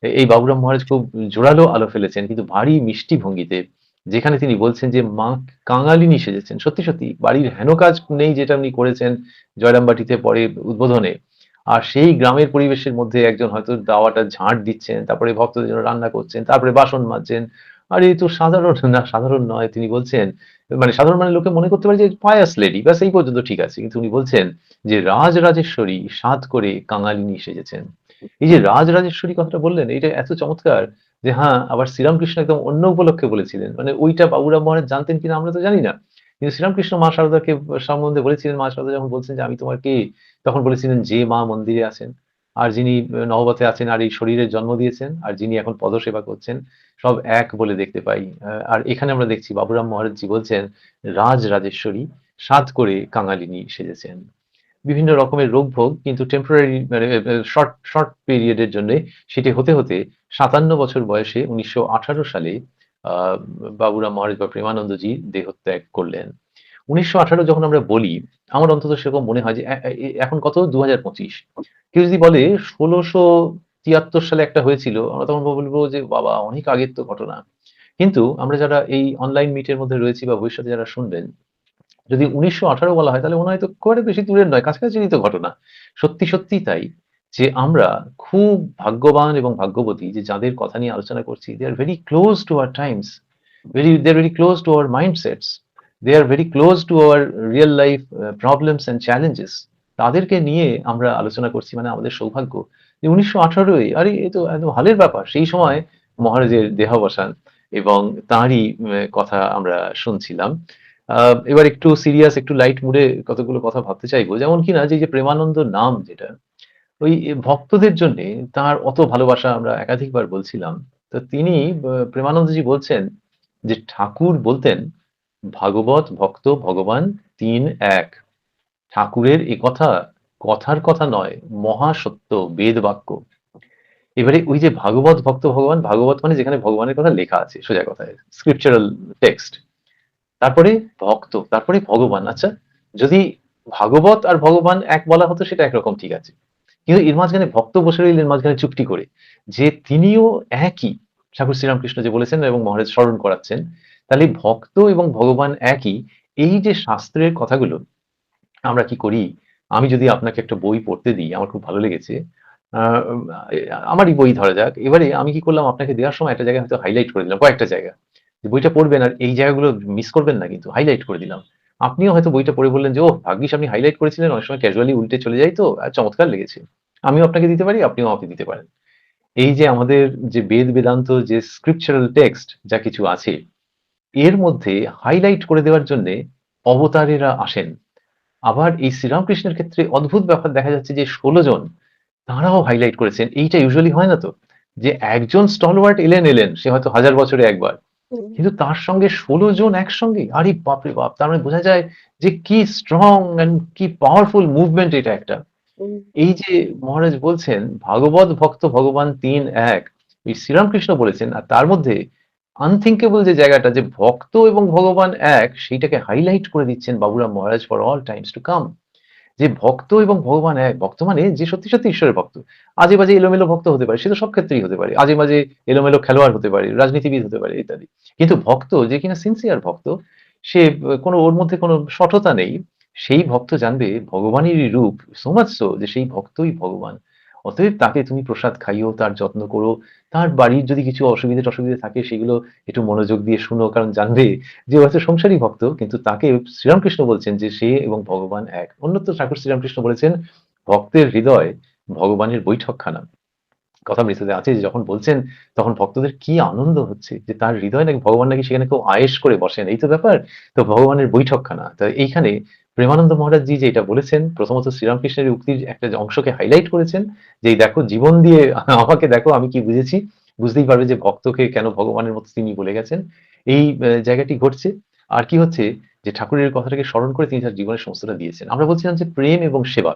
Speaker 1: এই বাবুরাম মহারাজ খুব জোরালো আলো ফেলেছেন কিন্তু ভারী মিষ্টি ভঙ্গিতে, যেখানে তিনি বলছেন যে মা কাঙালিনী সেজেছেন। সত্যি সত্যি বাড়ির হেন কাজ নেই যেটা উনি করেছেন জয়রামবাটিতে পরে উদ্বোধনে। আর সেই গ্রামের পরিবেশের মধ্যে একজন হয়তো দাওয়াটা ঝাঁট দিচ্ছেন, তারপরে ভক্তদের জন্য রান্না করছেন, তারপরে বাসন মাজছেন। আর এই তো সাধারণ না, সাধারণ নয়। তিনি বলছেন মানে সাধারণ মানে লোকে মনে করতে পারে যে পায়াস লেডি, ব্যাস এই পর্যন্ত ঠিক আছে। কিন্তু উনি বলছেন যে রাজরাজেশ্বরী সাধ করে কাঙালিনী সেজেছেন। এই যে রাজরাজেশ্বরী কথাটা বললেন এটা এত চমৎকার যে হ্যাঁ, আবার শ্রীরামকৃষ্ণ একদম অন্য উপলক্ষে বলেছিলেন। মানে ওইটা বাবুরাম মহারাজ জানতেন কিনা আমরা তো জানি না। কিন্তু শ্রীরামকৃষ্ণ মা শারদাকে সম্বন্ধে বলেছিলেন, মা শারদা যখন বলছেন যে আমি তোমার কে, তখন বলেছিলেন যে মা মন্দিরে আছেন, আর যিনি নহবতে আছেন আর এই শরীরের জন্ম দিয়েছেন, আর যিনি এখন পদসেবা করছেন, সব এক বলে দেখতে পাই। আর এখানে আমরা দেখছি বাবুরাম মহারাজজি বলছেন রাজরাজেশ্বরী সাধ করে কাঙালিনী সেজেছেন। বিভিন্ন রকমের রোগ ভোগ কিন্তু টেম্পোরারি মানে শর্ট শর্ট পিরিয়ডের জন্য সেটি হতে হতে ৫৭ বছর বয়সে ১৯১৮ সালে বাবুরাম মহারাজ বা প্রেমানন্দজি দেহত্যাগ করলেন। ১৯১৮ যখন আমরা বলি আমার অন্তত সেরকম মনে হয় যে এখন কত ২০২৫, কেউ যদি বলে ১৬৭৩ সালে একটা হয়েছিল আমরা তখন বলবো যে বাবা অনেক আগের তো ঘটনা। কিন্তু আমরা যারা এই অনলাইন মিটের মধ্যে রয়েছি বা ভবিষ্যতে যারা শুনবেন, যদি ১৯১৮ বলা হয় তাহলে মনে হয় তো খুব একটা বেশি দূরের নয়, কাছাকাছিরই তো ঘটনা। সত্যি, সত্যিই তাই যে আমরা খুব ভাগ্যবান এবং ভাগ্যবতী যে যাদের কথা নিয়ে আলোচনা করছি they are very close to our times, they are very close to our mindsets, they are very close to our real life problems and challenges. তাদেরকে নিয়ে আমরা আলোচনা করছি মানে আমাদের সৌভাগ্য যে ১৯১৮ আরে এ তো একদম হালের ব্যাপার। সেই সময় মহারাজের দেহাবসান এবং তাঁরই কথা আমরা শুনছিলাম। এবার একটু সিরিয়াস একটু লাইট মুডে কতগুলো কথা ভাবতে চাইবো। যেমন কিনা যে, এই যে প্রেমানন্দ নাম যেটা, ওই ভক্তদের জন্যে তার অত ভালোবাসা আমরা একাধিকবার বলছিলাম। তো তিনি প্রেমানন্দজি বলছেন যে ঠাকুর বলতেন, "ভাগবত ভক্ত ভগবান ৩ এক।" ঠাকুরের এ কথা কথার কথা নয়, মহাসত্য বেদ বাক্য। এবারে ওই যে ভাগবত ভক্ত ভগবান, ভাগবত মানে যেখানে ভগবানের কথা লেখা আছে সোজা কথায়, স্ক্রিপচারাল টেক্সট। তারপরে ভক্ত, তারপরে ভগবান। আচ্ছা, যদি ভাগবত আর ভগবান এক বলা হতো সেটা একরকম ঠিক আছে। কিন্তু এর মাঝখানে ভক্ত বসে রইলেন মাঝখানে চুপটি করে যে তিনিও একই। ঠাকুর শ্রীরামকৃষ্ণ যে বলেছেন এবং মহারাজ স্মরণ করাচ্ছেন, তাহলে ভক্ত এবং ভগবান একই। এই যে শাস্ত্রের কথাগুলো আমরা কি করি, আমি যদি আপনাকে একটা বই পড়তে দিই, আমার খুব ভালো লেগেছে। আ আমারই বই ধরা যাক। এবারে আমি কি করলাম আপনাকে দেওয়ার সময় একটা জায়গায় হয়তো হাইলাইট করে দিলাম, কয়েকটা জায়গা। যে বইটা পড়বেন আর এই জায়গাগুলো মিস করবেন না কিন্তু, হাইলাইট করে দিলাম। আপনিও হয়তো বইটা পড়ে বললেন যে, "ওহ! ভাগ্যিস আপনি হাইলাইট করেছিলেন, অনেক সময় ক্যাজুয়ালি উল্টে চলে যাই তো, চমৎকার লেগেছে।" আমিও আপনাকে দিতে পারি, আপনিও আমাকে দিতে পারেন। এই যে আমাদের যে বেদ বেদান্ত যে স্ক্রিপচারাল টেক্সট যা কিছু আছে, এর মধ্যে হাইলাইট করে দেওয়ার জন্যে অবতারেরা আসেন। আবার এই শ্রীরামকৃষ্ণের ক্ষেত্রে অদ্ভুত ব্যাপার দেখা যাচ্ছে যে ১৬ জন তাঁরাও হাইলাইট করেছেন। এইটা ইউজুয়ালি হয় না তো। যে একজন স্টলওয়ার্ট এলেন, সে হয়তো ১০০০ বছরে একবার।
Speaker 2: হুম,
Speaker 1: কিন্তু তার সঙ্গে ১৬ জন একসঙ্গে। আরে বাপরে বাপ! তার মানে বোঝা যায় যে কি স্ট্রং অ্যান্ড কি পাওয়ারফুল মুভমেন্ট এটা একটা।
Speaker 2: হুম,
Speaker 1: এই যে মহারাজ বলছেন ভাগবত ভক্ত ভগবান ৩ এক। এই শ্রীরামকৃষ্ণ বলেছেন আর তার মধ্যে আনথিঙ্কেবল যে জায়গাটা যে ভক্ত এবং ভগবান এক সেইটাকে হাইলাইট করে দিচ্ছেন Baburam Maharaj for all times to come. যে ভক্ত এবং ভগবান এক। ভক্ত মানে যে সত্যি, সত্যি ঈশ্বরের ভক্ত। আজে-বাজে এলোমেলো ভক্ত হতে পারে। সে তো সব ক্ষেত্রেই হতে পারে। আজে-বাজে এলোমেলো খেলোয়াড় হতে পারে, রাজনীতিবিদ হতে পারে ইত্যাদি। কিন্তু ভক্ত যে কিনা সিনসিয়ার ভক্ত, সে কোনো ওর মধ্যে কোনো শঠতা নেই। সেই ভক্ত জানবে ভগবানেরই রূপ, so much so যে সেই ভক্তই ভগবান। অতএব তাকে তুমি প্রসাদ খাইও, তার যত্ন করো। তার বাড়ির যদি কিছু অসুবিধে-টসুবিধে থাকে সেগুলো একটু মনোযোগ দিয়ে শুনো। কারণ জানবে যে ও হয়তো সংসারী ভক্ত কিন্তু তাকে শ্রীরামকৃষ্ণ বলছেন যে সে এবং ভগবান এক। অন্যত্র ঠাকুর শ্রীরামকৃষ্ণ বলেছেন ভক্তের হৃদয় ভগবানের বৈঠকখানা। কথা মৃততে আছে যে যখন বলছেন তখন ভক্তদের কি আনন্দ হচ্ছে যে তার হৃদয় নাকি ভগবান নাকি সেখানে কেউ আয়েশ করে বসেন, এই তো ব্যাপার। তো ভগবানের বৈঠকখানা তো এইখানে প্রেমানন্দ মহারাজজি যে এটা বলেছেন প্রথমত শ্রীরামকৃষ্ণের উক্তির একটা যে অংশকে হাইলাইট করেছেন যে এই দেখো জীবন দিয়ে আমাকে দেখো আমি কি বুঝেছি, বুঝতেই পারবে যে ভক্তকে কেন ভগবানের মতো তিনি বলে গেছেন। এই জায়গাটি ঘটছে। আর কি হচ্ছে যে ঠাকুরের কথাটাকে স্মরণ করে তিনি তার জীবনের সমস্তটা দিয়েছেন। আমরা বলছিলাম যে প্রেম এবং সেবা।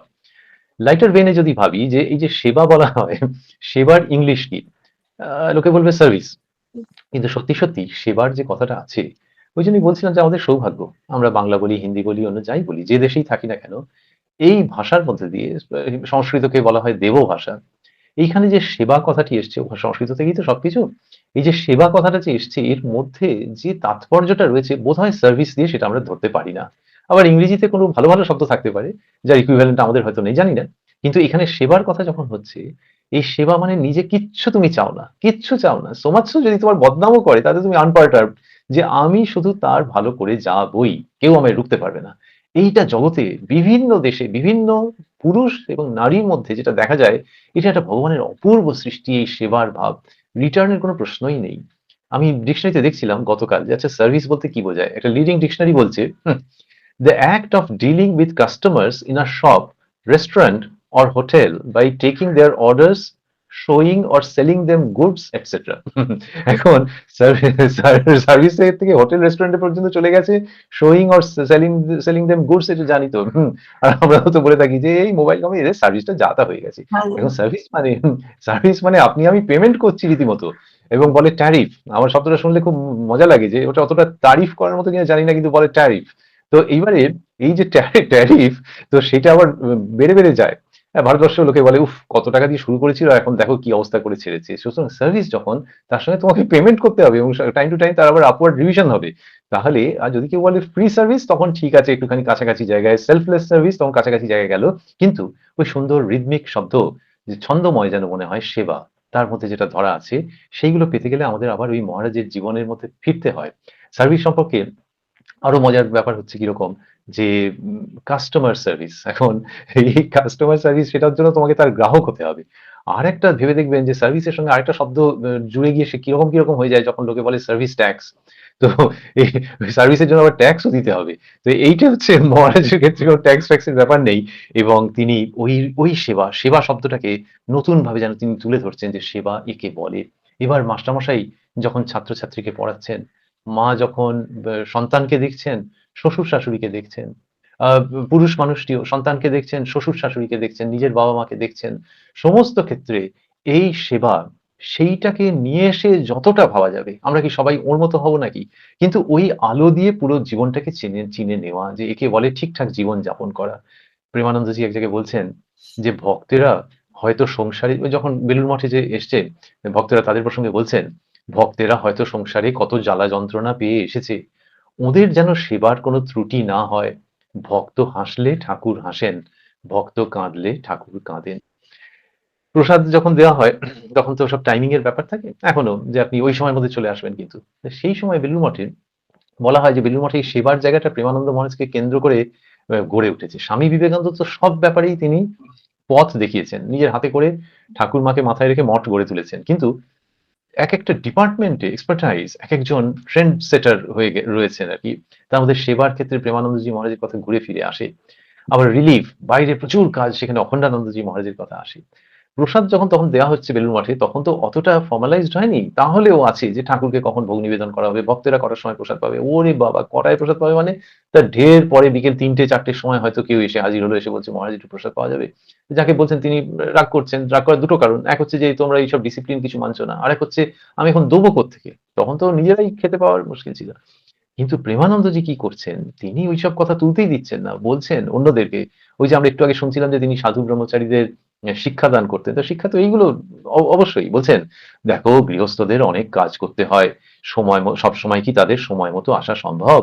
Speaker 1: লাইটার ভেনে যদি ভাবি যে এই যে সেবা বলা হয়, সেবার ইংলিশ কি? লোকে বলবে সার্ভিস। কিন্তু সত্যি, সত্যি সেবার যে কথাটা আছে, ওই জন্যই বলছিলাম যে আমাদের সৌভাগ্য। আমরা বাংলা বলি, হিন্দি বলি, অন্য যাই বলি, যে দেশেই থাকি না কেন, এই ভাষার মধ্যে দিয়ে সংস্কৃতকে বলা হয় দেবভাষা। এইখানে যে সেবা কথাটি এসছে, সংস্কৃত থেকেই তো সবকিছু। এই যে সেবা কথাটা যে এসছে, এর মধ্যে যে তাৎপর্যটা রয়েছে, বোধহয় সার্ভিস দিয়ে সেটা আমরা ধরতে পারি না। আবার ইংরেজিতে কোনো ভালো, ভালো শব্দ থাকতে পারে, যার ইকুইভ্যালেন্ট আমাদের হয়তো নেই, জানি না। কিন্তু এখানে সেবার কথা যখন হচ্ছে, এই সেবা মানে নিজে কিচ্ছু তুমি চাও না, কিচ্ছু চাও না। সো মাচ সো যদি তোমার বদনামও করে, তাতে তুমি আনপারটার্বড, যে আমি শুধু তার ভালো করে যাবই, কেউ আমায় রুখতে পারবে না। এইটা জগতে বিভিন্ন দেশে বিভিন্ন পুরুষ এবং নারীর মধ্যে যেটা দেখা যায়, এটা একটা ভগবানের অপূর্ব সৃষ্টি, এই সেবার ভাব। রিটার্নের কোনো প্রশ্নই নেই। আমি ডিকশনারিতে দেখছিলাম গতকাল যে আচ্ছা সার্ভিস বলতে কি বোঝায়? একটা লিডিং ডিকশনারি বলছে, the act of dealing with customers in a shop, restaurant, or hotel by taking their orders, showing or selling them goods, etc. এখন সার্ভিসের থেকে হোটেল রেস্টুরেন্টে পর্যন্ত চলে গেছে, showing or selling them goods, এটা জানি তো। আর আমরা তো বলে থাকি যে এই মোবাইল কোম্পানি এদের সার্ভিসটা যা তা হয়ে গেছে।
Speaker 2: হ্যাঁ,
Speaker 1: এখন সার্ভিস মানে আপনি আমি পেমেন্ট করছি রীতিমতো, এবং বলে ট্যারিফ। আমার শব্দটা শুনলে খুব মজা লাগে, যে ওটা অতটা তারিফ করার মতো কিনা জানি না, কিন্তু বলে ট্যারিফ। তো এইবারে এই যে ট্যারিফ, তো সেটা আবার বেড়ে বেড়ে যায়। হ্যাঁ, ভারতবর্ষের লোকে বলে উফ কত টাকা দিয়ে শুরু করেছিল, এখন দেখো কি অবস্থা করে ছেড়েছে। সুতরাং সার্ভিস যখন, তার সঙ্গে তোমাকে পেমেন্ট করতে হবে, এবং টাইম টু টাইম তার আবার আপওয়ার্ড রিভিশন হবে। তাহলে আর যদি কেউ বলে ফ্রি সার্ভিস, তখন ঠিক আছে, একটুখানি কাছাকাছি জায়গায়। সেলফলেস সার্ভিস তখন কাছাকাছি জায়গায় গেল। কিন্তু ওই সুন্দর রিদমিক শব্দ, যে ছন্দময় যেন মনে হয় সেবা, তার মধ্যে যেটা ধরা আছে, সেইগুলো পেতে গেলে আমাদের আবার ওই মহারাজের জীবনের মধ্যে ফিরতে হয়। সার্ভিস সম্পর্কে আরো মজার ব্যাপার হচ্ছে কিরকম, যে কাস্টমার সার্ভিস। এখন এই কাস্টমার সার্ভিস, সেটার জন্য তোমাকে তার গ্রাহক হতে হবে। আর একটা ভেবে দেখবেন যে সার্ভিসের সঙ্গে আরেকটা শব্দ জুড়ে গিয়ে সে কিরকম কিরকম হয়ে যায়, যখন লোকে বলে সার্ভিস ট্যাক্স। তো এই সার্ভিসের জন্য আবার ট্যাক্সও দিতে হবে। তো এইটা হচ্ছে মহারাজের ক্ষেত্রে কোনো ট্যাক্স ফ্যাক্সের ব্যাপার নেই। এবং তিনি ওই ওই সেবা সেবা শব্দটাকে নতুন ভাবে যেন তিনি তুলে ধরছেন, যে সেবা একে বলে। এবার মাস্টারমশাই যখন ছাত্রছাত্রীকে পড়াচ্ছেন, মা যখন সন্তানকে দেখছেন, শ্বশুর শাশুড়িকে দেখছেন, পুরুষ মানুষটিও সন্তানকে দেখছেন, শ্বশুর শাশুড়িকে দেখছেন, নিজের বাবা মাকে দেখছেন, সমস্ত ক্ষেত্রে এই সেবা, সেইটাকে নিয়ে এসে যতটা ভাবা যাবে, আমরা কি সবাই ওর মতো হব নাকি? কিন্তু ওই আলো দিয়ে পুরো জীবনটাকে চিনে চিনে নেওয়া, যে একে বলে ঠিকঠাক জীবন যাপন করা। প্রেমানন্দজি এক জায়গায় বলছেন যে ভক্তেরা হয়তো সংসারে, ওই যখন বেলুড় মঠে যে এসছে ভক্তেরা, তাদের প্রসঙ্গে বলছেন, ভক্তেরা হয়তো সংসারে কত জ্বালা যন্ত্রণা পেয়ে এসেছে, ওদের যেন সেবার কোনো ত্রুটি না হয়। ভক্ত হাসলে ঠাকুর হাসেন, ভক্ত কাঁদলে ঠাকুর কাঁদেন। প্রসাদ যখন দেওয়া হয়, তখন তো সব টাইমিং এর ব্যাপার থাকে এখনো, যে আপনি ওই সময়ের মধ্যে চলে আসবেন, কিন্তু সেই সময় বেলুড় মঠে বলা হয় যে বেলুড় মঠে এই সেবার জায়গাটা প্রেমানন্দ মহারাজকে কেন্দ্র করে গড়ে উঠেছে। স্বামী বিবেকানন্দ তো সব ব্যাপারেই তিনি পথ দেখিয়েছেন, নিজের হাতে করে ঠাকুরমাকে মাথায় রেখে মঠ গড়ে তুলেছেন। কিন্তু একেকটা ডিপার্টমেন্টে এক্সপার্টাইজ একেকজন ট্রেন্ড সেটার হয়ে রয়েছেন আরকি। তার মধ্যে সেবার ক্ষেত্রে প্রেমানন্দজি মহারাজের কথা ঘুরে ফিরে আসে। আবার রিলিফ, বাইরে প্রচুর কাজ, সেখানে অখণ্ডানন্দজি মহারাজের কথা আসে। প্রসাদ যখন তখন দেওয়া হচ্ছে বেলুড় মঠে, তখন তো অতটা ফর্মালাইজড হয়নি। তাহলেও আছে যে ঠাকুরকে কখন ভোগ নিবেদন করা হবে, ভক্তেরা কটার সময় প্রসাদ পাবে। ওরে বাবা! কটায় প্রসাদ পাবে মানে, তার ঢের পরে বিকেল ৩টে-৪টের সময় হয়তো কেউ এসে হাজির হলো, এসে বলছে মহারাজ একটু প্রসাদ পাওয়া যাবে। যাকে বলছেন তিনি রাগ করছেন। রাগ করার দুটো কারণ। এক হচ্ছে যে তোমরা এইসব ডিসিপ্লিন কিছু মানছো না। আরেক হচ্ছে আমি এখন দেবো কোত্থেকে? তখন তো নিজেরাই খেতে পাওয়ার মুশকিল ছিল। কিন্তু প্রেমানন্দজি কি করছেন? তিনি ওইসব কথা তুলতেই দিচ্ছেন না। বলছেন অন্যদেরকে, ওই যে আমরা একটু আগে শুনছিলাম যে তিনি সাধু ব্রহ্মচারীদের শিক্ষাদান করতেন। তো শিক্ষা তো এইগুলো অবশ্যই। বলছেন, "দেখো গৃহস্থদের অনেক কাজ করতে হয়। সবসময় কি তাদের সময় মতো আসা সম্ভব?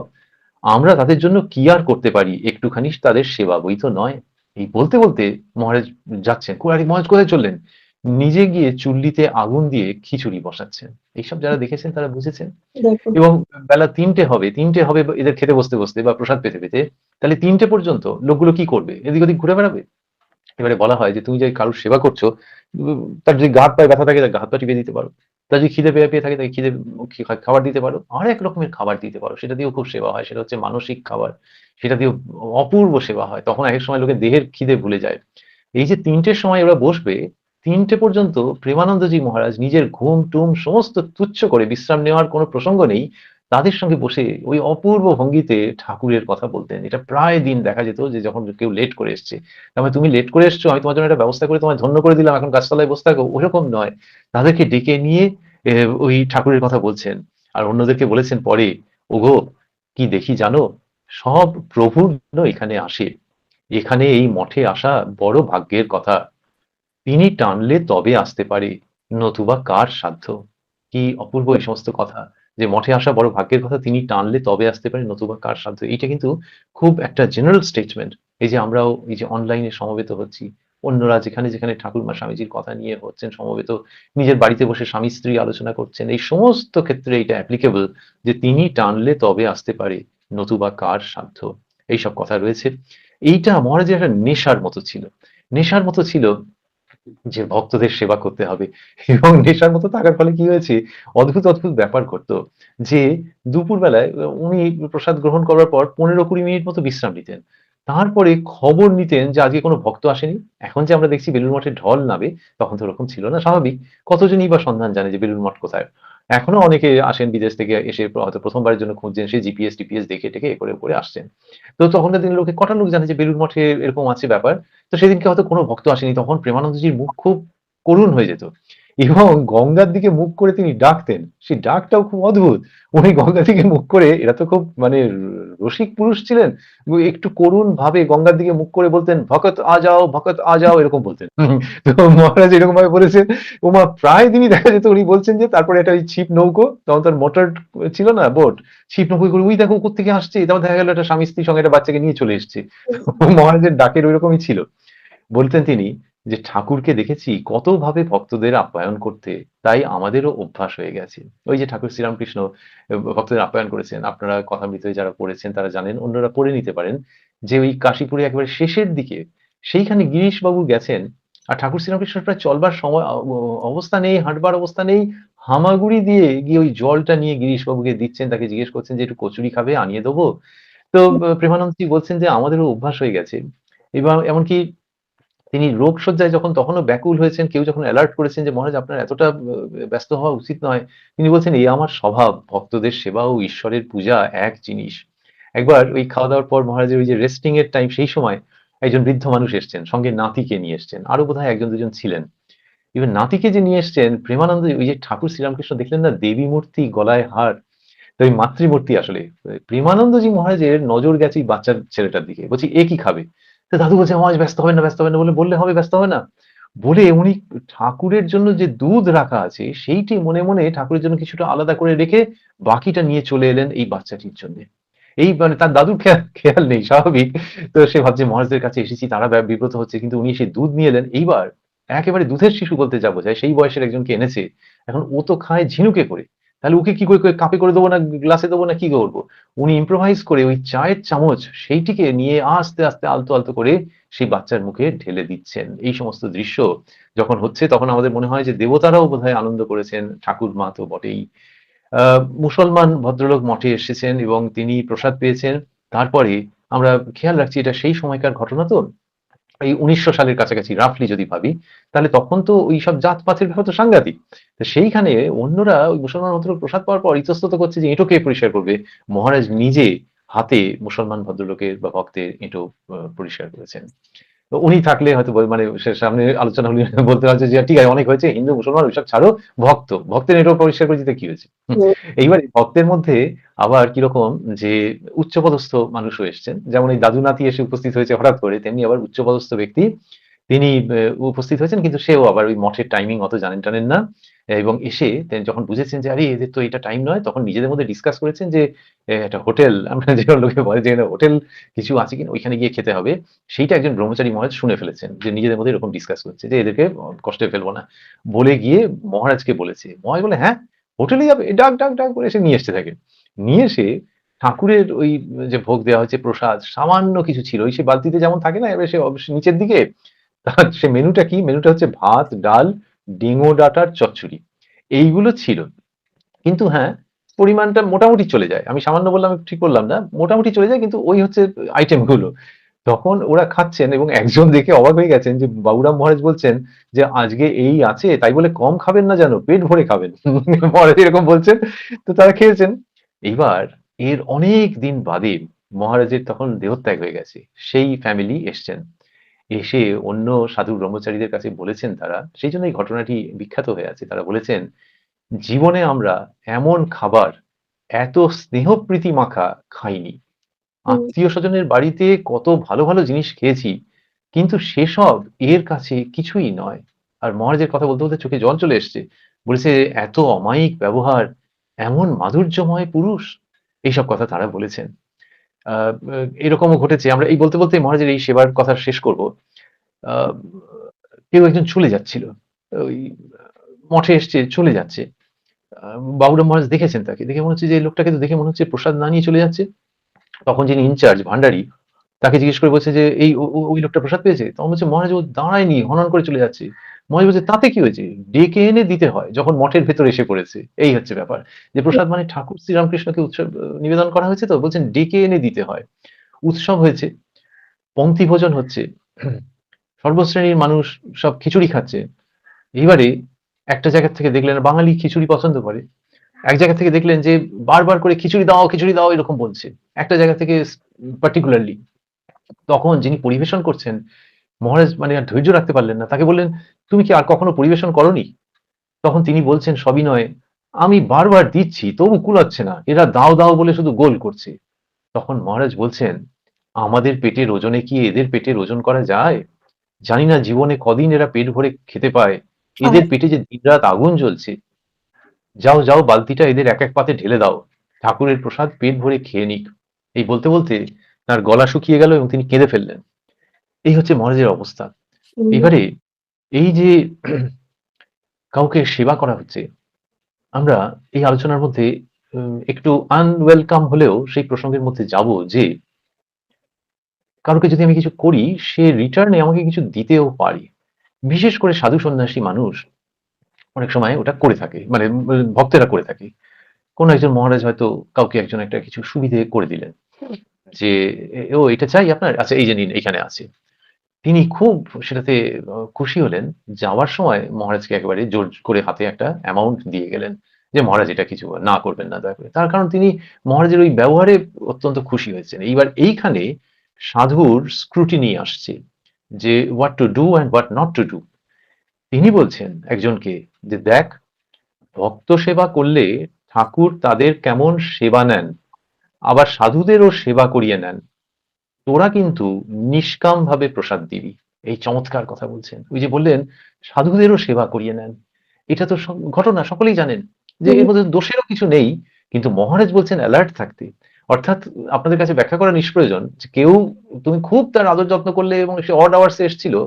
Speaker 1: আমরা তাদের জন্য কি আর করতে পারি? একটুখানি তাদের সেবা বই তো নয়।" এই বলতে, বলতে মহারাজ যাচ্ছেন। আরে মহারাজ কোথায় চললেন? নিজে গিয়ে চুল্লিতে আগুন দিয়ে খিচুড়ি বসাচ্ছেন। এইসব যারা দেখেছেন তারা বুঝেছেন।
Speaker 2: দেখুন।
Speaker 1: এবং বেলা ৩টে হবে এদের খেতে বসতে, বসতে বা প্রসাদ পেতে, পেতে। তাহলে ৩টে পর্যন্ত লোকগুলো কি করবে? এদিক ওদিক ঘুরে বেড়াবে? এবারে বলা হয় যে তুমি যে কারুর সেবা করছো, তার যদি গা হাত পায়ে ব্যথা থাকে, তার গা হাত পা টিপে দিতে পারো। তার যদি খিদে পেয়ে থাকে, তাকে খাবার দিতে পারো। আরেক রকমের খাবার দিতে পারো। সেটা দিয়েও খুব সেবা হয়। সেটা হচ্ছে মানসিক খাবার। সেটা দিয়েও অপূর্ব সেবা হয়। তখন একেক সময় লোকের দেহের খিদে ভুলে যায়। এই যে ৩টের সময় ওরা বসবে, ৩টে পর্যন্ত প্রেমানন্দজি মহারাজ নিজের ঘুম-টুম সমস্ত তুচ্ছ করে, বিশ্রাম নেওয়ার কোনো প্রসঙ্গ নেই। তাদের সঙ্গে বসে ওই অপূর্ব ভঙ্গিতে ঠাকুরের কথা বলতেন। এটা প্রায় দিন দেখা যেত যে যখন কেউ লেট করে এসছে। তার মানে তুমি লেট করে এসছো, আমি তোমার জন্য একটা ব্যবস্থা করে তোমায় ধন্য করে দিলাম, এখন গাছতলায় বসে থাকো, ওরকম নয়। তাদেরকে ডেকে নিয়ে ওই ঠাকুরের কথা বলছেন। আর অন্যদেরকে বলেছেন পরে, ওগো কি দেখি জানো? সব প্রভুর জন্য এখানে আসে। এখানে এই মঠে আসা বড় ভাগ্যের কথা। তিনি টানলে তবে আসতে পারে, নতুবা কার সাধ্য। কি অপূর্ব এই সমস্ত কথা, যে মঠে আসা বড় ভাগ্যের কথা, তিনি টানলে তবে আসতে পারে, নতুবা কার সাধ্য। এইটা কিন্তু খুব একটা জেনারেল স্টেটমেন্ট। এই যে আমরাও এই যে অনলাইনে সমবেত হচ্ছি, অন্যরা যেখানে যেখানে ঠাকুরমা স্বামীজির কথা নিয়ে হচ্ছেন সমবেত, নিজের বাড়িতে বসে স্বামী স্ত্রী আলোচনা করছেন, এই সমস্ত ক্ষেত্রে এটা অ্যাপ্লিকেবল, যে তিনি টানলে তবে আসতে পারে, নতুবা কার সাধ্য। এইসব কথা রয়েছে। এইটা মহারাজের একটা নেশার মতো ছিল। নেশার মতো ছিল যে ভক্তদের সেবা করতে হবে, এবং নেশার মতো থাকার ফলে কি হয়েছে, অদ্ভুত অদ্ভুত ব্যাপার ঘটতো। যে দুপুরবেলায় উনি প্রসাদ গ্রহণ করার পর 15-20 মিনিট মতো বিশ্রাম নিতেন। তারপরে খবর নিতেন যে আজকে কোনো ভক্ত আসেনি। এখন যে আমরা দেখছি বেলুড় মঠে ঢল নামে, তখন তো ওরকম ছিল না, স্বাভাবিক। কতজনই বা সন্ধান জানে যে বেলুড় মঠ কোথায়। এখনো অনেকে আসেন বিদেশ থেকে, এসে হয়তো প্রথমবারের জন্য খুঁজছেন, সেই জিপিএস টিপিএস দেখে টেকে এ করে আসছেন। তো তখনকার দিনের লোকে কটা লোক জানে যে বেলুড় মঠে এরকম আছে ব্যাপার। তো সেদিনকে হয়তো কোনো ভক্ত আসেনি। তখন প্রেমানন্দজির মুখ খুব করুণ হয়ে যেত। এবং গঙ্গার দিকে মুখ করে তিনি ডাকতেন। সেই ডাকটাও খুব অদ্ভুত। উনি গঙ্গার দিকে মুখ করে, এরা তো খুব মানে রসিক পুরুষ ছিলেন। একটু করুণ ভাবে গঙ্গার দিকে মুখ করে বলতেন, "ভকত আ যাও, ভকত আ যাও", এরকম বলতেন। তো মহারাজ এরকম ভাবে বলেছেন। ওমা প্রায় দিনই দেখা যেত উনি বলছেন যে, তারপরে একটা ওই ছিপ নৌকো, তখন তো আর মোটর ছিল না, বোট। ছিপ নৌকো করে, "ওই দেখো কোত্থেকে আসছে।" তারপর দেখা গেল একটা স্বামী-স্ত্রী সঙ্গে একটা বাচ্চাকে নিয়ে চলে এসছে। মহারাজের ডাকের ঐরকমই ছিল। বলতেন তিনি যে, ঠাকুরকে দেখেছি কতভাবে ভক্তদের আপ্যায়ন করতে, তাই আমাদেরও অভ্যাস হয়ে গেছে। ওই যে ঠাকুর শ্রীরামকৃষ্ণ ভক্তদের আপ্যায়ন করেছেন, আপনারা কথামৃতই যারা পড়েছেন তারা জানেন, অন্যরা পড়ে নিতে পারেন, যে ওই কাশীপুরে একেবারে শেষের দিকে সেইখানে গিরিশবাবু গেছেন, আর ঠাকুর শ্রীরামকৃষ্ণের প্রায় চলবার সময় অবস্থা নেই, হাঁটবার অবস্থা নেই, হামাগুড়ি দিয়ে গিয়ে ওই জলটা নিয়ে গিরিশবাবুকে দিচ্ছেন, তাকে জিজ্ঞেস করছেন যে, একটু কচুরি খাবে, আনিয়ে দেবো? তো প্রেমানন্দজি বলছেন যে, আমাদেরও অভ্যাস হয়ে গেছে। এবং এমনকি তিনি রোগশয্যায় যখন তখনও ব্যাকুল হয়েছেন, কেউ যখন অ্যালার্ট করেছেন যে, "মহারাজ আপনার এতটা ব্যস্ত হওয়া উচিত নয়।" তিনি বলছেন, "এ আমার স্বভাব। ভক্তদের সেবা ও ঈশ্বরের পূজা এক জিনিস।" একবার ওই খাওয়া-দাওয়ার পর মহারাজের ওই যে রেস্টিং এর টাইম, সেই সময় একজন বৃদ্ধ মানুষ এসছেন। সঙ্গে নাতিকে নিয়ে এসছেন। আরো বোধহয় ১ জন ২ জন ছিলেন। এবার নাতিকে যে নিয়ে এসছেন, প্রেমানন্দ ওই যে ঠাকুর শ্রীরামকৃষ্ণ দেখলেন না, দেবী মূর্তি, গলায় হার, তো ওই মাতৃমূর্তি আসলে। প্রেমানন্দজি মহারাজের নজর গেছে এই বাচ্চার ছেলেটার দিকে। বলছি, "এ কি খাবে?" তো দাদু বলছে, "মহারাজ ব্যস্ত হবেন না, ব্যস্ত হবেন না", বললে হবে, ব্যস্ত হবে না? বলে উনি ঠাকুরের জন্য যে দুধ রাখা আছে, সেইটি মনে মনে ঠাকুরের জন্য কিছুটা আলাদা করে রেখে বাকিটা নিয়ে চলে এলেন এই বাচ্চাটির জন্যে। এই মানে তার দাদুর খেয়াল নেই, স্বাভাবিক। তো সে ভাবছে মহারাজদের কাছে এসেছি, তারা বিব্রত হচ্ছে, কিন্তু উনি সেই দুধ নিয়ে এলেন। এইবার একেবারে দুধের শিশু বলতে যা বোঝায়, সেই বয়সের একজনকে এনেছে। এখন ও তো খায় ঝিনুকে করে। তাহলে ওকে কি করে কাপে করে দেবো, না গ্লাসে দেবো, না কি করব? উনি ইম্প্রোভাইজ করে ওই চায়ের চামচ সেইটিকে নিয়ে আস্তে, আস্তে আলতো, আলতো করে সেই বাচ্চার মুখে ঢেলে দিচ্ছেন। এই সমস্ত দৃশ্য যখন হচ্ছে, তখন আমাদের মনে হয় যে দেবতারাও বোধহয় আনন্দ করেছেন, ঠাকুরমা তো বটেই। আ মুসলমান ভদ্রলোক মঠে এসেছেন এবং তিনি প্রসাদ পেয়েছেন। তারপরে আমরা খেয়াল রাখছি, এটা সেই সময়কার ঘটনা তো। এই ১৯০০ সালের কাছাকাছি রাফলি যদি ভাবি, তাহলে তখন তো ওইসব জাতপাতের ব্যাপার তো সাংঘাতিক। তো সেইখানে অন্যরা ওই মুসলমান ভদ্রলোক প্রসাদ পাওয়ার পর ইতস্তত করছে যে, এঁটো কে পরিষ্কার করবে? মহারাজ নিজে হাতে মুসলমান ভদ্রলোকের বা ভক্তের এঁটো পরিষ্কার করেছেন। তো উনি থাকলে হয়তো মানে সে সামনে আলোচনা হলে বলতে পারছে যে, ঠিক আছে, অনেক হয়েছে, হিন্দু মুসলমান ওইসব ছাড়ো, ভক্তের এঁটো পরিষ্কার করে দিতে কি হয়েছে?
Speaker 2: হুম,
Speaker 1: এইবার এই ভক্তের মধ্যে আবার কিরকম, যে উচ্চপদস্থ মানুষও এসছেন। যেমন এই দাদু নাতি এসে উপস্থিত হয়েছে হঠাৎ করে, তেমনি আবার উচ্চপদস্থ ব্যক্তি তিনি উপস্থিত হয়েছেন, কিন্তু সেও আবার ওই মঠের টাইমিং অত জানেন-টানেন না। এবং এসে যখন বুঝেছেন যে, আরে এদের তো এটা টাইম নয়, তখন নিজেদের মধ্যে ডিসকাস করেছেন যে, একটা হোটেল, আমরা যেরকম লোকে বলে যে হোটেল কিছু আছে কিনা, ওইখানে গিয়ে খেতে হবে। সেইটা একজন ব্রহ্মচারী মহারাজ শুনে ফেলেছেন, যে নিজেদের মধ্যে এরকম ডিসকাস করছে যে, এদেরকে কষ্টে ফেলবো না। বলে গিয়ে মহারাজকে বলেছে। মহারাজ বলে, "হ্যাঁ? হোটেলে যাবে? ডাক, ডাক, ডাক" করে এসে নিয়ে এসতে থাকে। নিয়ে এসে ঠাকুরের ওই যে ভোগ দেওয়া হয়েছে প্রসাদ, সামান্য কিছু ছিল। ওই সে বালতিতে যেমন থাকে না, এবার সে নিচের দিকে, তার সে মেনুটা কি? মেনুটা হচ্ছে ভাত, ডাল, ডিঙো ডাঁটার চচ্চড়ি। এইগুলো ছিল। কিন্তু হ্যাঁ, পরিমাণটা মোটামুটি চলে যায়। আমি সামান্য বললাম, ঠিক বললাম না। মোটামুটি চলে যায়, কিন্তু ওই হচ্ছে আইটেম গুলো। তখন ওরা খাচ্ছেন এবং একজন দেখে অবাক হয়ে গেছেন, যে বাবুরাম মহারাজ বলছেন যে, "আজকে এই আছে, তাই বলে কম খাবেন না যেন, পেট ভরে খাবেন।" মহারাজ এরকম বলছেন। তো তারা খেয়েছেন। এইবার এর অনেক দিন বাদে মহারাজের তখন দেহত্যাগ হয়ে গেছে। সেই ফ্যামিলি এসছেন। এসে অন্য সাধু ব্রহ্মচারীদের কাছে বলেছেন তারা, সেইজন্য এই ঘটনাটি বিখ্যাত হয়ে আছে। তারা বলেছেন, "জীবনে আমরা এমন খাবার, এত স্নেহপ্রীতি মাখা খাইনি।
Speaker 2: হুম,
Speaker 1: আত্মীয়স্বজনের বাড়িতে কত ভালো, ভালো জিনিস খেয়েছি। কিন্তু সেসব এর কাছে কিছুই নয়।" আর মহারাজের কথা বলতে, বলতে চোখে জল চলে এসছে। বলেছে, "এত অমায়িক ব্যবহার, এমন মাধুর্যময় পুরুষ।" এইসব কথা তারা বলেছেন। আ এরকমও ঘটেছে। আমরা এই বলতে, বলতে মহারাজের এই সেবার কথা শেষ করব। আ কেউ একজন চলে যাচ্ছিল। ওই মঠে এসছে, চলে যাচ্ছে। আ বাবুরাম মহারাজ দেখেছেন তাকে। দেখে মনে হচ্ছে যে এই লোকটাকে তো দেখে মনে হচ্ছে প্রসাদ না নিয়ে চলে যাচ্ছে। তখন যিনি ইনচার্জ ভান্ডারী তাকে জিজ্ঞেস করে বলছে যে, "এই ওই লোকটা প্রসাদ পেয়েছে?" তখন বলছে, "মহারাজ ও দাঁড়ায়নি, হনহন করে চলে যাচ্ছে।" মহারাজ বলছে, "তাতে কি হয়েছে? ডেকে এনে দিতে হয়, যখন মঠের ভেতরে এসে পড়েছে।" এই হচ্ছে ব্যাপার। যে
Speaker 2: হুম,
Speaker 1: প্রসাদ মানে ঠাকুর শ্রীরামকৃষ্ণকে উৎসব নিবেদন করা হয়েছে তো, বলছেন ডেকে এনে দিতে হয়। উৎসব হয়েছে, পংক্তি ভোজন হচ্ছে, সর্বশ্রেণীর মানুষ সব খিচুড়ি খাচ্ছে। এইবারে একটা জায়গা থেকে দেখলেন বাঙালি খিচুড়ি পছন্দ করে। এক জায়গা থেকে দেখলেন যে বারবার করে খিচুড়ি দাও এরকম বলছে। একটা জায়গা থেকে পার্টিকুলারলি। তখন যিনি পরিবেশন করছেন মহারাজ মানে আর ধৈর্য রাখতে পারলেন না। তাকে বললেন, "তুমি কি আর কখনো পরিবেশন করোনি?" তখন তিনি বলছেন সবিনয়ে, "আমি বারবার দিচ্ছি তবু কুলাচ্ছে না। এরা দাও, দাও বলে শুধু গোল করছে।" তখন মহারাজ বলছেন, "আমাদের পেটের ওজনে কি এদের পেটের ওজন করা যায়? জানি না জীবনে কদিন এরা পেট ভরে খেতে পায়।
Speaker 2: আহা!
Speaker 1: এদের পেটে যে দিনরাত আগুন জ্বলছে। যাও, যাও বালতিটা এদের এক, এক পাতে ঢেলে দাও। ঠাকুরের প্রসাদ পেট ভরে খেয়ে নিক।" এই বলতে, বলতে তার গলা শুকিয়ে গেল এবং তিনি কেঁদে ফেললেন। এই হচ্ছে মহারাজের অবস্থা।
Speaker 2: হুম,
Speaker 1: এবারে এই যে কাউকে সেবা করা হচ্ছে, আমরা এই আলোচনার মধ্যে একটু আনওয়েলকাম হলেও সেই প্রসঙ্গের মধ্যে যাব যে, কারোকে যদি আমি কিছু করি, সে রিটার্ন এ আমাকে কিছু দিতেও পারে। বিশেষ করে সাধু সন্ন্যাসী মানুষ অনেক সময় ওটা করে থাকে। মানে ভক্তেরা করে থাকে। কোন একজন মহারাজ হয়তো কাউকে একজন একটা কিছু সুবিধে করে দিলেন। যে, "ও এটা চাই আপনার? আচ্ছা এই যে নিন এইখানে আছে।" তিনি খুব সেটাতে খুশি হলেন। যাওয়ার সময় মহারাজকে একেবারে জোর করে হাতে একটা অ্যামাউন্ট দিয়ে গেলেন। যে, "মহারাজ এটা কিছু না করবেন না দয়া করে।" তার কারণ তিনি মহারাজের ওই ব্যবহারে অত্যন্ত খুশি হয়েছেন। এইবার এইখানে সাধুর স্ক্রুটিনি আসছে। যে, what to do and what not to do। তিনি বলছেন একজনকে যে, "দেখ, ভক্ত সেবা করলে ঠাকুর তাদের কেমন সেবা নেন, আবার সাধুদেরও সেবা করিয়ে নেন। তোরা কিন্তু নিষ্কামভাবে প্রসাদ দিবি।" এই চমৎকার কথা বলছেন। ওই যে বললেন, সাধুদেরও সেবা করিয়ে নেন। এটা তো ঘটনা সকলেই জানেন যে
Speaker 2: হুম,
Speaker 1: এর মধ্যে দোষেরও কিছু নেই। কিন্তু মহারাজ বলছেন অ্যালার্ট থাকতে। অর্থাৎ আপনাদের কাছে ব্যাখ্যা করা নিষ্প্রয়োজন যে কেউ তুমি খুব তার আদর যত্ন করলে এবং সে অড আওয়ার্স এ এসছিল।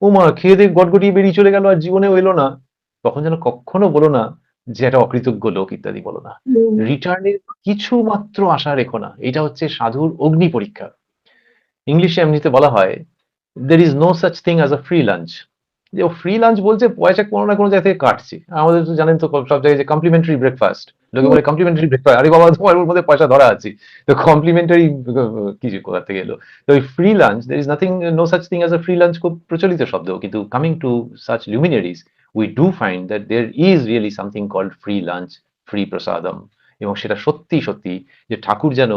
Speaker 1: ওমা! খেয়ে দেয়ে গটগটিয়ে বেরিয়ে চলে গেল আর জীবনেও এলো না। তখন যেন কক্ষনো বলো না যে একটা অকৃতজ্ঞ লোক ইত্যাদি বলো না।
Speaker 2: হুম,
Speaker 1: রিটার্ন এর কিছু মাত্র আশা রেখো না। এটা হচ্ছে সাধুর অগ্নি পরীক্ষা। ইংলিশে এমনিতে বলা হয়, "There is no such thing as a free lunch." যে ও ফ্রি লাঞ্চ বলছে পয়সা কোনো না কোনো জায়গা থেকে কাটছে। আমাদের তো জানেন তো সব জায়গায় যে কমপ্লিমেন্টারি ব্রেকফাস্ট। লোকে
Speaker 2: হুম,
Speaker 1: বলে কমপ্লিমেন্টারি ব্রেকফাস্ট। আরে বাবা তোমার ওর মধ্যে পয়সা ধরা আছে। তো কমপ্লিমেন্টারি কি যে কোথা থেকে এলো? তো ওই free lunch there is nothing no such thing as a free lunch খুব প্রচলিত শব্দ। কিন্তু coming to such luminaries we do find that there is really something called free lunch, free prasadam এবং সেটা সত্যি, সত্যি যে ঠাকুর যেন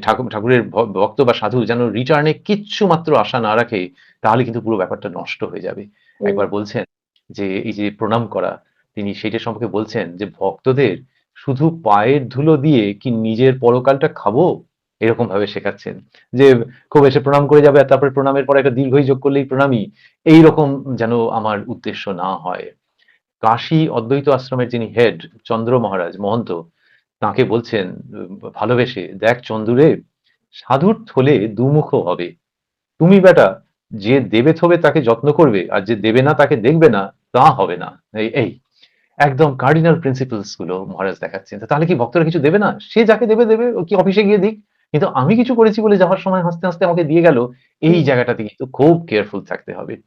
Speaker 1: ঠাকুরের ভক্ত বা সাধু যেন রিটার্ন এ কিচ্ছু মাত্র আশা না রাখে, তাহলে কিন্তু পুরো ব্যাপারটা নষ্ট হয়ে যাবে।
Speaker 2: হুম,
Speaker 1: একবার বলছেন যে এই যে প্রণাম করা, তিনি সেইটা সম্পর্কে বলছেন যে, "ভক্তদের শুধু পায়ের ধুলো দিয়ে কি নিজের পরকালটা খাবো?" এরকম ভাবে শেখাচ্ছেন। যে খুব এসে প্রণাম করে যাবে আর তারপরে প্রণামের পরে একটা দীর্ঘই যোগ করলেই প্রণামী। এইরকম যেন আমার উদ্দেশ্য না হয়। কাশী অদ্বৈত আশ্রমের যিনি হেড চন্দ্র মহারাজ মহন্ত তাঁকে বলছেন ভালোবেসে, "দেখ চন্দুরে, সাধুর থলে দুমুখো হবে। তুমি বেটা যে দেবে থোবে তাকে যত্ন করবে আর যে দেবে না তাকে দেখবে না তা হবে না।" এই একদম কার্ডিনাল প্রিন্সিপলস গুলো মহারাজ দেখাচ্ছেন। তো তাহলে কি ভক্তরা কিছু দেবে না? সে যাকে দেবে দেবে ও কি অফিসে গিয়ে দিক। কিন্তু আমি কিছু করেছি বলে যাওয়ার সময় হাসতে, হাসতে আমাকে দিয়ে গেল। এই
Speaker 2: হুম,
Speaker 1: জায়গাটাতে কিন্তু খুব কেয়ারফুল থাকতে হবে।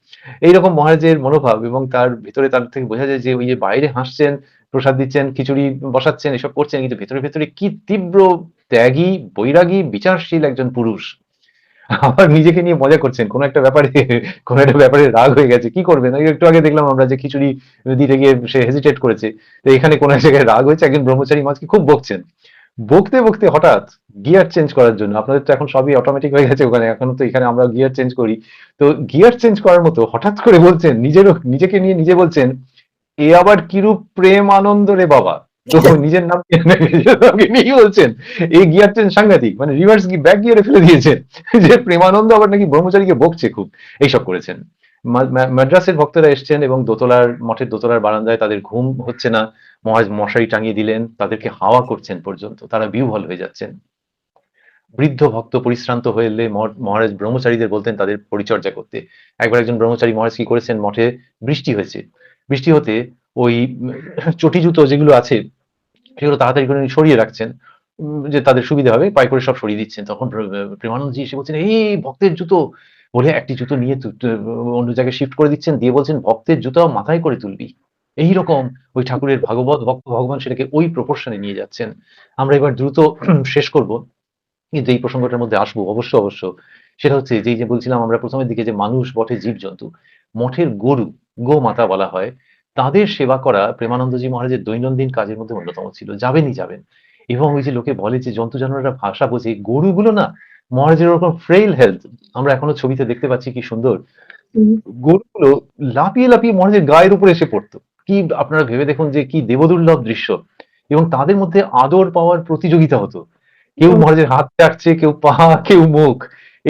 Speaker 1: এইরকম মহারাজের মনোভাব এবং তার ভেতরে তার থেকে বোঝা যায় যে ওই যে বাইরে হাসছেন, প্রসাদ দিচ্ছেন, খিচুড়ি বসাচ্ছেন, এসব করছেন কিন্তু ভেতরে, ভেতরে কি তীব্র ত্যাগী, বৈরাগী, বিচারশীল একজন পুরুষ। আবার নিজেকে নিয়ে মজা করছেন। কোন একটা ব্যাপারে রাগ হয়ে গেছে। কি করবেন? এই একটু আগে দেখলাম আমরা যে খিচুড়ি দিতে গিয়ে সে হেজিটেট করেছে। তো এখানে কোন এক জায়গায় রাগ হয়েছে। একজন ব্রহ্মচারী মহারাজকে খুব বকছেন। বকতে বকতে হঠাৎ গিয়ার চেঞ্জ করার জন্য, আপনাদের তো এখন সবই অটোমেটিক হয়ে গেছে ওখানে, এখন তো এখানে আমরা গিয়ার চেঞ্জ করি, তো গিয়ার চেঞ্জ করার মতো হঠাৎ করে বলছেন, নিজেকে নিয়ে নিজে বলছেন, এ আবার কিরূপ প্রেম আনন্দ রে বাবা। তো নিজের নাম নিজের নামকে নিয়েই বলছেন, এই গিয়ার চেঞ্জ সাংঘাতিক, মানে রিভার্স ব্যাক গিয়ারে ফেলে দিয়েছেন, যে প্রেমানন্দ আবার নাকি ব্রহ্মচারীকে বকছে খুব, এইসব করেছেন। মাদ্রাসের ভক্তরা এসছেন এবং মঠের দোতলার বারান্দায় তাদের ঘুম হচ্ছে না, মহারাজ মশারি টাঙিয়ে দিলেন, তাদেরকে হাওয়া করছেন পর্যন্ত, তারা বিহ্বল হয়ে যাচ্ছেন। বৃদ্ধ ভক্ত পরিশ্রান্ত হয়ে এলে মহারাজ ব্রহ্মচারীদের বলতেন তাদের পরিচর্যা করতে। একবার একজন ব্রহ্মচারী মহারাজ কি করেছেন, মঠে বৃষ্টি হয়েছে, বৃষ্টি হতে ওই চটি জুতো যেগুলো আছে সেগুলো তাড়াতাড়ি করে সরিয়ে রাখছেন, যে তাদের সুবিধা হবে, পায়ে করে সব সরিয়ে দিচ্ছেন। তখন প্রেমানন্দজি এসে বলছেন, এই ভক্তের জুতো, বলে একটি জুতো নিয়ে অন্য জায়গায় শিফট করে দিচ্ছেন, দিয়ে বলছেন ভক্তের জুতো মাথায় করে তুলবি। এইরকম ওই ঠাকুরের ভাগবত ভক্ত ভগবান সেটাকে ওই প্রপোর্শনে নিয়ে যাচ্ছেন। আমরা এবার দ্রুত শেষ করব, কিন্তু এই প্রসঙ্গটার মধ্যে আসবো অবশ্য অবশ্য। সেটা হচ্ছে যেই যে বলছিলাম আমরা প্রথমের দিকে, যে মানুষ বটে জীবজন্তু, মঠের গরু, গোমাতা বলা হয়, তাদের সেবা করা প্রেমানন্দজি মহারাজের দৈনন্দিন কাজের মধ্যে অন্যতম ছিল। যাবেনই যাবেন। এবং ওই যে লোকে বলে যে জন্তু জানোয়াররা ভাষা বোঝে, গরুগুলো না, মহারাজের ওরকম ফ্রেইল হেলথ, আমরা এখনো ছবিতে দেখতে পাচ্ছি কি সুন্দর, গরুগুলো লাফিয়ে লাফিয়ে মহারাজের গায়ের উপরে এসে পড়তো। কি আপনারা ভেবে দেখুন যে কি দেবদুর্লভ দৃশ্য। এবং তাদের মধ্যে আদর পাওয়ার প্রতিযোগিতা হতো, কেউ মহারাজের হাত চাটছে, কেউ পা, কেউ মুখ,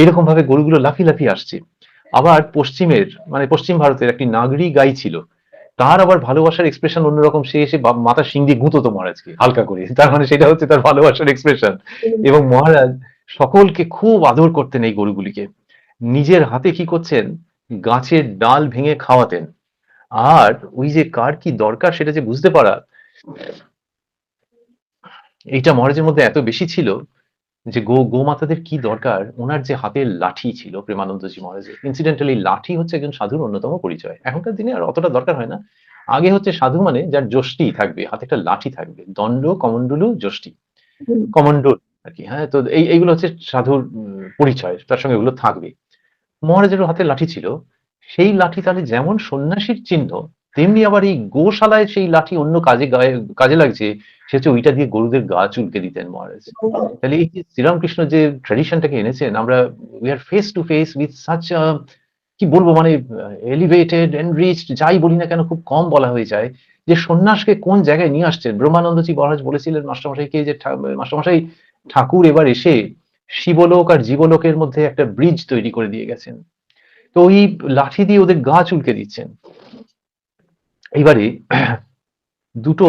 Speaker 1: এইরকম ভাবে গরুগুলো লাফিয়ে লাফিয়ে আসছে। আবার মানে পশ্চিম ভারতের একটি নাগরি গাই ছিল, তার আবার ভালোবাসার এক্সপ্রেশন অন্যরকম, সে এসে মাথা শিং দিয়ে গুঁতো মহারাজকে হালকা করে, তার মানে সেটা হচ্ছে তার ভালোবাসার এক্সপ্রেশন। এবং মহারাজ সকলকে খুব আদর করতেন এই গরুগুলিকে, নিজের হাতে কি করছেন, গাছের ডাল ভেঙে খাওয়াতেন। আর ওই যে কার কি দরকার সেটা যে বুঝতে পারা, এইটা মহারাজের মধ্যে এত বেশি ছিল, যে গোমাতাদের কি দরকার, ওনার যে হাতের লাঠি ছিল প্রেমানন্দজি মহারাজের, ইনসিডেন্টালি লাঠি হচ্ছে একজন সাধুর অন্যতম পরিচয়। এখনকার দিনে আর অতটা দরকার হয় না। আগে হচ্ছে সাধু মানে যার যষ্টি থাকবে, হাতে একটা লাঠি থাকবে, দণ্ড কমণ্ডলু যষ্টি, কমণ্ডল আর কি, হ্যাঁ। তো এইগুলো হচ্ছে সাধুর পরিচয়, তার সঙ্গে এগুলো থাকবে। মহারাজেরও হাতে লাঠি ছিল, সেই লাঠি তাহলে যেমন সন্ন্যাসীর চিহ্ন, তেমনি আবার এই গোশালায় সেই লাঠি অন্য কাজে লাগছে, সে হচ্ছে ওইটা দিয়ে গরুদের গা চুলকে দিতেন মহারাজ। তাহলে এই যে শ্রীরামকৃষ্ণ যে ট্র্যাডিশনটাকে এনেছেন, আমরা we are face to face with such, কি বলবো, মানে এলিভেটেড এনরিচড, যাই বলি না কেন খুব কম বলা হয়ে যায়, যে সন্ন্যাসকে কোন জায়গায় নিয়ে আসছেন। ব্রহ্মানন্দজি মহারাজ বলেছিলেন মাস্টারমশাইকে, যে মাস্টারমশাই, ঠাকুর এবার এসে শিবলোক আর জীবলোকের মধ্যে একটা ব্রিজ তৈরি করে দিয়ে গেছেন। তো ওই লাঠি দিয়ে ওদের গা চুলকে দিচ্ছেন। এইবারে দুটো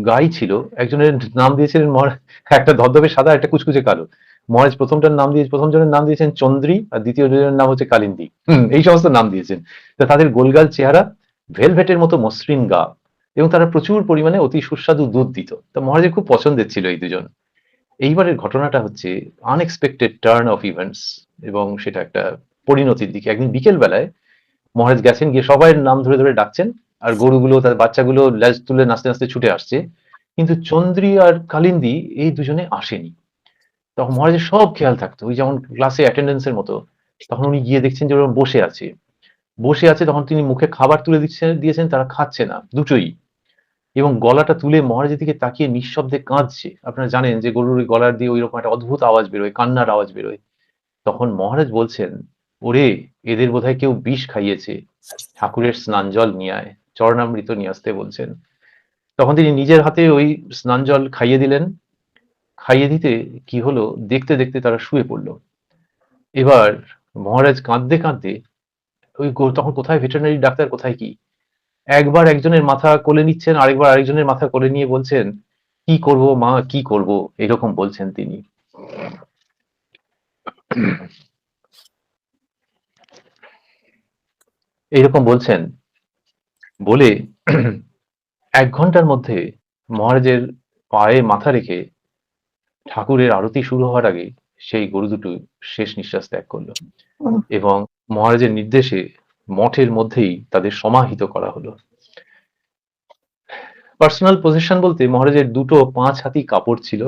Speaker 1: গাই ছিল, একজনের নাম দিয়েছিলেন একটা ধবধবে সাদা, একটা কুচকুচে কালো। মহারাজ প্রথম জনের নাম দিয়েছেন চন্দ্রী, আর দ্বিতীয় জনের নাম হচ্ছে কালিন্দী। এই সমস্ত নাম দিয়েছেন। তো তাদের গোলগাল চেহারা, ভেলভেটের মতো মসৃণ গা, এবং তারা প্রচুর পরিমাণে অতি সুস্বাদু দুধ দিত। তো মহারাজের খুব পছন্দের ছিল এই দুজন। এইবারের ঘটনাটা হচ্ছে আনএক্সপেক্টেড টার্ন অফ ইভেন্টস, এবং সেটা একটা পরিণতির দিকে। একদিন বিকেল বেলায় মহারাজ গেছেন, গিয়ে সবাই নাম ধরে ধরে ডাকছেন, আর গরুগুলো তার বাচ্চাগুলো ল্যাজ তুলে নাচতে নাচতে ছুটে আসছে, কিন্তু চন্দ্রী আর কালিন্দী এই দুজনে আসেনি। তখন মহারাজের সব খেয়াল থাকতো, ওই যেমন ক্লাসে অ্যাটেন্ডেন্সের মতো। তখন উনি গিয়ে দেখছেন যে ওরা বসে আছে, তখন তিনি মুখে খাবার তুলে দিয়েছেন, তারা খাচ্ছে না দুটোই, এবং গলাটা তুলে মহারাজের দিকে তাকিয়ে নিঃশব্দে কাঁদছে। আপনারা জানেন যে গরুর গলার দিয়ে ওইরকম একটা অদ্ভুত আওয়াজ বেরোয়, কান্নার আওয়াজ বেরোয়। তখন মহারাজ বলছেন, ওরে, এদের বোধহয় কেউ বিষ খাইয়েছে, ঠাকুরের স্নান জল নিয়ে আয়, চরণামৃত নিয়ে আসতে বলছেন। তখন তিনি নিজের হাতে ওই স্নান জল খাইয়ে দিলেন। খাইয়ে দিতে কি হলো, দেখতে দেখতে তারা শুয়ে পড়লো। এবার মহারাজ কাঁদতে কাঁদতে, তখন কোথায় ভেটেরিনারি ডাক্তার, কোথায় কি, একবার একজনের মাথা কোলে নিচ্ছেন, আরেকবার আরেকজনের মাথা কোলে নিয়ে বলছেন, কি করব মা, কি করব, এরকম বলছেন তিনি। এইরকম বলছেন বলে 1 ঘন্টার মধ্যে মহারাজের পায়ে মাথা রেখে ঠাকুরের আরতি শুরু হওয়ার আগে সেই গরু দুটো শেষ নিঃশ্বাস ত্যাগ করলো, এবং মহারাজের নির্দেশে মঠের মধ্যেই তাদের সমাহিত করা হলো। পার্সোনাল পজিশন বলতে মহারাজের দুটো 5 হাতি কাপড় ছিল,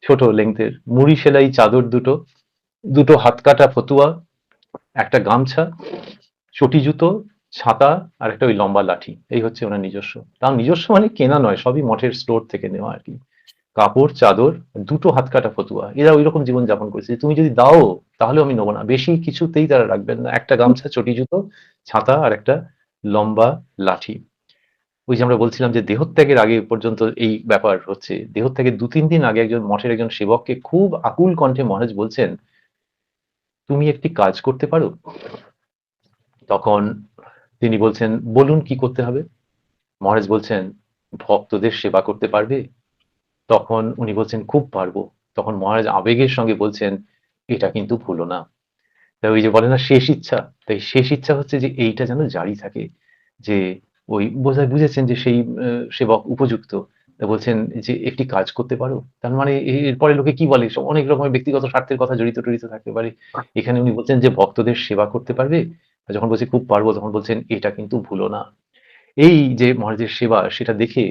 Speaker 1: ছোট লেংথের, মুড়ি সেলাই চাদর দুটো, দুটো হাত কাটা ফতুয়া, একটা গামছা, চটি জুতো, ছাতা, আর একটা ওই লম্বা লাঠি। এই হচ্ছে ওনার নিজস্ব। তাও নিজস্ব মানে কেনা নয়, সবই মঠের স্টোর থেকে নেওয়া আর কি। কাপড়, চাদর, দুটো হাত কাটা ফতুয়া, এরা ওইরকম জীবন যাপন করেছে যে তুমি যদি দাও তাহলেও আমি নেবো না, বেশি কিছুতেই তারা রাখবেন না, একটা গামছা, চটি জুতো, ছাতা আর একটা লম্বা লাঠি। ওই যে আমরা বলছিলাম যে দেহত্যাগের আগে পর্যন্ত এই ব্যাপার হচ্ছে, দেহত্যাগের ২-৩ দিন আগে একজন মঠের একজন সেবককে খুব আকুল কণ্ঠে মহারাজ বলছেন, তুমি একটি কাজ করতে পারো? তখন তিনি বলছেন, বলুন কি করতে হবে? মহারাজ বলছেন, ভক্তদের সেবা করতে পারবে? তখন উনি বলছেন, খুব পারবো। তখন মহারাজ আবেগের সঙ্গে বলছেন, এটা কিন্তু ভুলো না। তাই ওই যে বলে না শেষ ইচ্ছা, তাই শেষ ইচ্ছা হচ্ছে যে এইটা যেন জারি থাকে, যে ওই বোধহয় বুঝেছেন যে সেই সেবক উপযুক্ত। তা বলছেন যে একটি কাজ করতে পারো, তার মানে এরপরে লোকে কি বলে, সব অনেক রকমের ব্যক্তিগত স্বার্থের কথা জড়িত টড়িত থাকতে পারে। এখানে উনি বলছেন যে ভক্তদের সেবা করতে পারবে? আর যখন বলছে খুব পারবো, তখন বলছেন এটা কিন্তু ভুলো না। এই যে মহারাজের সেবা, সেটা দেখে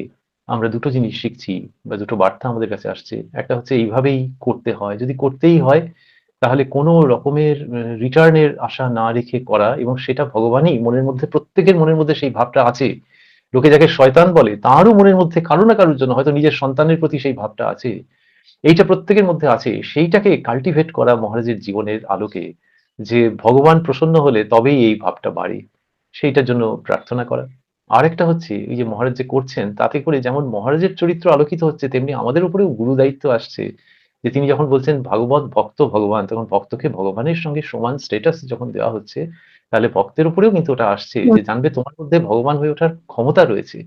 Speaker 1: আমরা দুটো জিনিস শিখছি বা দুটো বার্তা আমাদের কাছে আসছে। একটা হচ্ছে এইভাবেই করতে হয়, যদি করতেই হয় তাহলে কোনো রকমের রিটার্নের আশা না রেখে করা, এবং সেটা ভগবানই মনের মধ্যে, প্রত্যেকের মনের মধ্যে সেই ভাবটা আছে। লোকে যাকে শয়তান বলে তারও মনের মধ্যে কারো না কারোর জন্য হয়তো নিজের সন্তানের প্রতি সেই ভাবটা আছে। এইটা প্রত্যেকের মধ্যে আছে, সেইটাকে কাল্টিভেট করা মহারাজের জীবনের আলোকে, যে ভগবান প্রসন্ন হলে তবেই এই ভাবটা বাড়ে, সেইটার জন্য প্রার্থনা করা। আরেকটা হচ্ছে এই যে মহারাজ যে করছেন, তাতে করে যেমন মহারাজের চরিত্র আলোকিত হচ্ছে, তেমনি আমাদের উপরেও গুরু দায়িত্ব আসছে, যে তিনি যখন বলছেন ভাগবত ভক্ত ভগবান, তখন ভক্তকে ভগবানের সঙ্গে সমান স্ট্যাটাস যখন দেওয়া হচ্ছে, তাহলে ভক্তের উপরেও কিন্তু ওটা আসছে, যে জানবে তোমার মধ্যে ভগবান হয়ে ওঠার ক্ষমতা রয়েছে।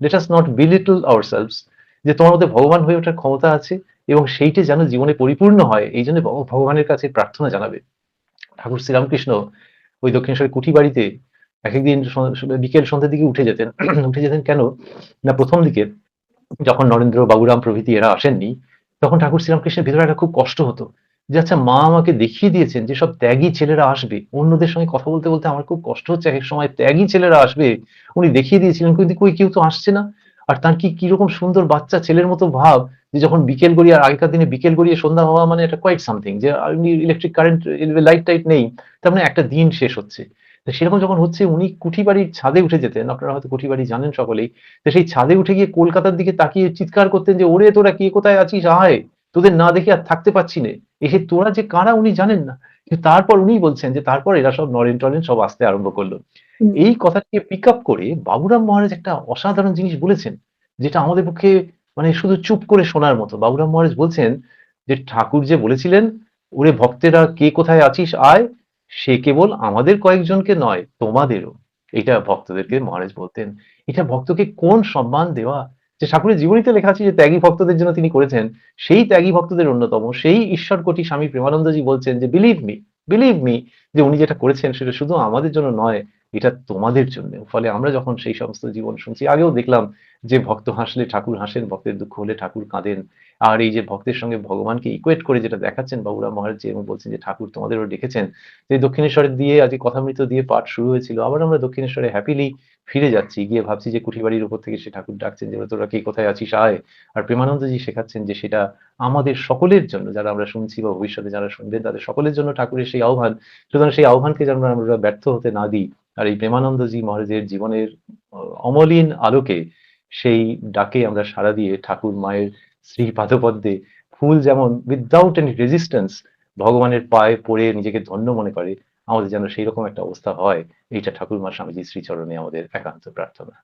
Speaker 1: লেট আস নট বিলিটল আওয়ারসেলভস, যে তোমার মধ্যে ভগবান হয়ে ওঠার ক্ষমতা আছে, এবং সেইটি যেন জীবনে পরিপূর্ণ হয়, এই জন্য ভগবানের কাছে প্রার্থনা জানাবে। ঠাকুর শ্রীরামকৃষ্ণ ওই দক্ষিণেশ্বরের কুঠি বাড়িতে এক একদিন বিকেল সন্ধ্যের দিকে উঠে যেতেন। উঠে যেতেন কেন না, প্রথম দিকে যখন নরেন্দ্র, বাবুরাম প্রভৃতি এরা আসেননি, তখন ঠাকুর শ্রীরামকৃষ্ণের ভেতরে একটা খুব কষ্ট হতো, যে আচ্ছা মা আমাকে দেখিয়ে দিয়েছেন যে সব ত্যাগী ছেলেরা আসবে, অন্যদের সঙ্গে কথা বলতে বলতে আমার খুব কষ্ট হচ্ছে, এক এক সময় ত্যাগী ছেলেরা আসবে, উনি দেখিয়ে দিয়েছিলেন, কিন্তু কই কেউ তো আসছে না। আর তার কি কিরকম সুন্দর বাচ্চা ছেলের মতো ভাব, যে যখন বিকেল গড়িয়ে, আর আগেকার দিনে বিকেল গড়িয়ে সন্ধ্যা হওয়া মানে এটা কোয়াইট সামথিং, যে ইলেকট্রিক কারেন্ট, লাইট টাইট নেই, তার মানে একটা দিন শেষ হচ্ছে। তো সেরকম যখন হচ্ছে, উনি কুঠি বাড়ির ছাদে উঠে যেতেন, আপনারা হয়তো কুঠি বাড়ি জানেন সকলেই। তো সেই ছাদে উঠে গিয়ে কলকাতার দিকে তাকিয়ে চিৎকার করতেন যে, ওরে তোরা কে কোথায় আছিস আয়, তোদের না দেখে আর থাকতে পারছি নে, এসে তোরা যে কারা উনি জানেন না। কিন্তু তারপর উনি বলছেন যে তারপর এরা সব নরেন টরেন সব আসতে আরম্ভ করলো। এই কথাটিকে পিক আপ করে বাবুরাম মহারাজ একটা অসাধারণ জিনিস বলেছেন, যেটা আমাদের পক্ষে মানে শুধু চুপ করে শোনার মতো। বাবুরাম মহারাজ বলছেন যে ঠাকুর যে বলেছিলেন, ওরে ভক্তেরা কে কোথায় আছিস আয়, সে কেবল আমাদের কয়েকজনকে নয়, তোমাদেরও। এটা ভক্তদেরকে মহারাজ বলতেন। এটা ভক্তকে কোন সম্মান দেওয়া, যে ঠাকুরের জীবনীতে লেখা আছে যে ত্যাগী ভক্তদের জন্য তিনি করেছেন, সেই ত্যাগী ভক্তদের অন্যতম সেই ঈশ্বরকোটি স্বামী প্রেমানন্দজি বলছেন যে বিলিভ মি, যে উনি যেটা করেছেন সেটা শুধু আমাদের জন্য নয়, এটা তোমাদের জন্য। ফলে আমরা যখন সেই সমস্ত জীবন শুনছি, আগেও দেখলাম যে ভক্ত হাসলে ঠাকুর হাসেন, ভক্তের দুঃখ হলে ঠাকুর কাঁদেন। আর এই যে ভক্তের সঙ্গে ভগবানকে ইকুয়েট করে যেটা দেখাচ্ছেন বাবুরাম মহারাজ, এবং বলছেন যে ঠাকুর তোমাদেরও ডেকেছেন। যে দক্ষিণেশ্বরের দিয়ে আজকে কথামৃত দিয়ে পাঠ শুরু হয়েছিল, আবার আমরা দক্ষিণেশ্বরে হ্যাপিলি ফিরে যাচ্ছি, গিয়ে ভাবছি যে কুঠিবাড়ির উপর থেকে সে ঠাকুর ডাকছেন যে তোরা কে কোথায় আছিস আয়। আর প্রেমানন্দজি শেখাচ্ছেন যে সেটা আমাদের সকলের জন্য, যারা আমরা শুনছি বা ভবিষ্যতে যারা শুনবেন তাদের সকলের জন্য ঠাকুরের সেই আহ্বান। সুতরাং সেই আহ্বানকে যেন আমরা ব্যর্থ হতে না দিই। আর এই প্রেমানন্দজি মহারাজের জীবনের অমলিন আলোকে, সেই ডাকে আমরা সাড়া দিয়ে ঠাকুর মায়ের শ্রী পাদপদ্মে ফুল যেমন উইদাউট এনি রেজিস্ট্যান্স ভগবানের পায়ে পড়ে নিজেকে ধন্য মনে করে, আমাদের যেন সেই রকম একটা অবস্থা হয়। এইটা ঠাকুর মা স্বামীজির শ্রীচরণে আমাদের একান্ত প্রার্থনা।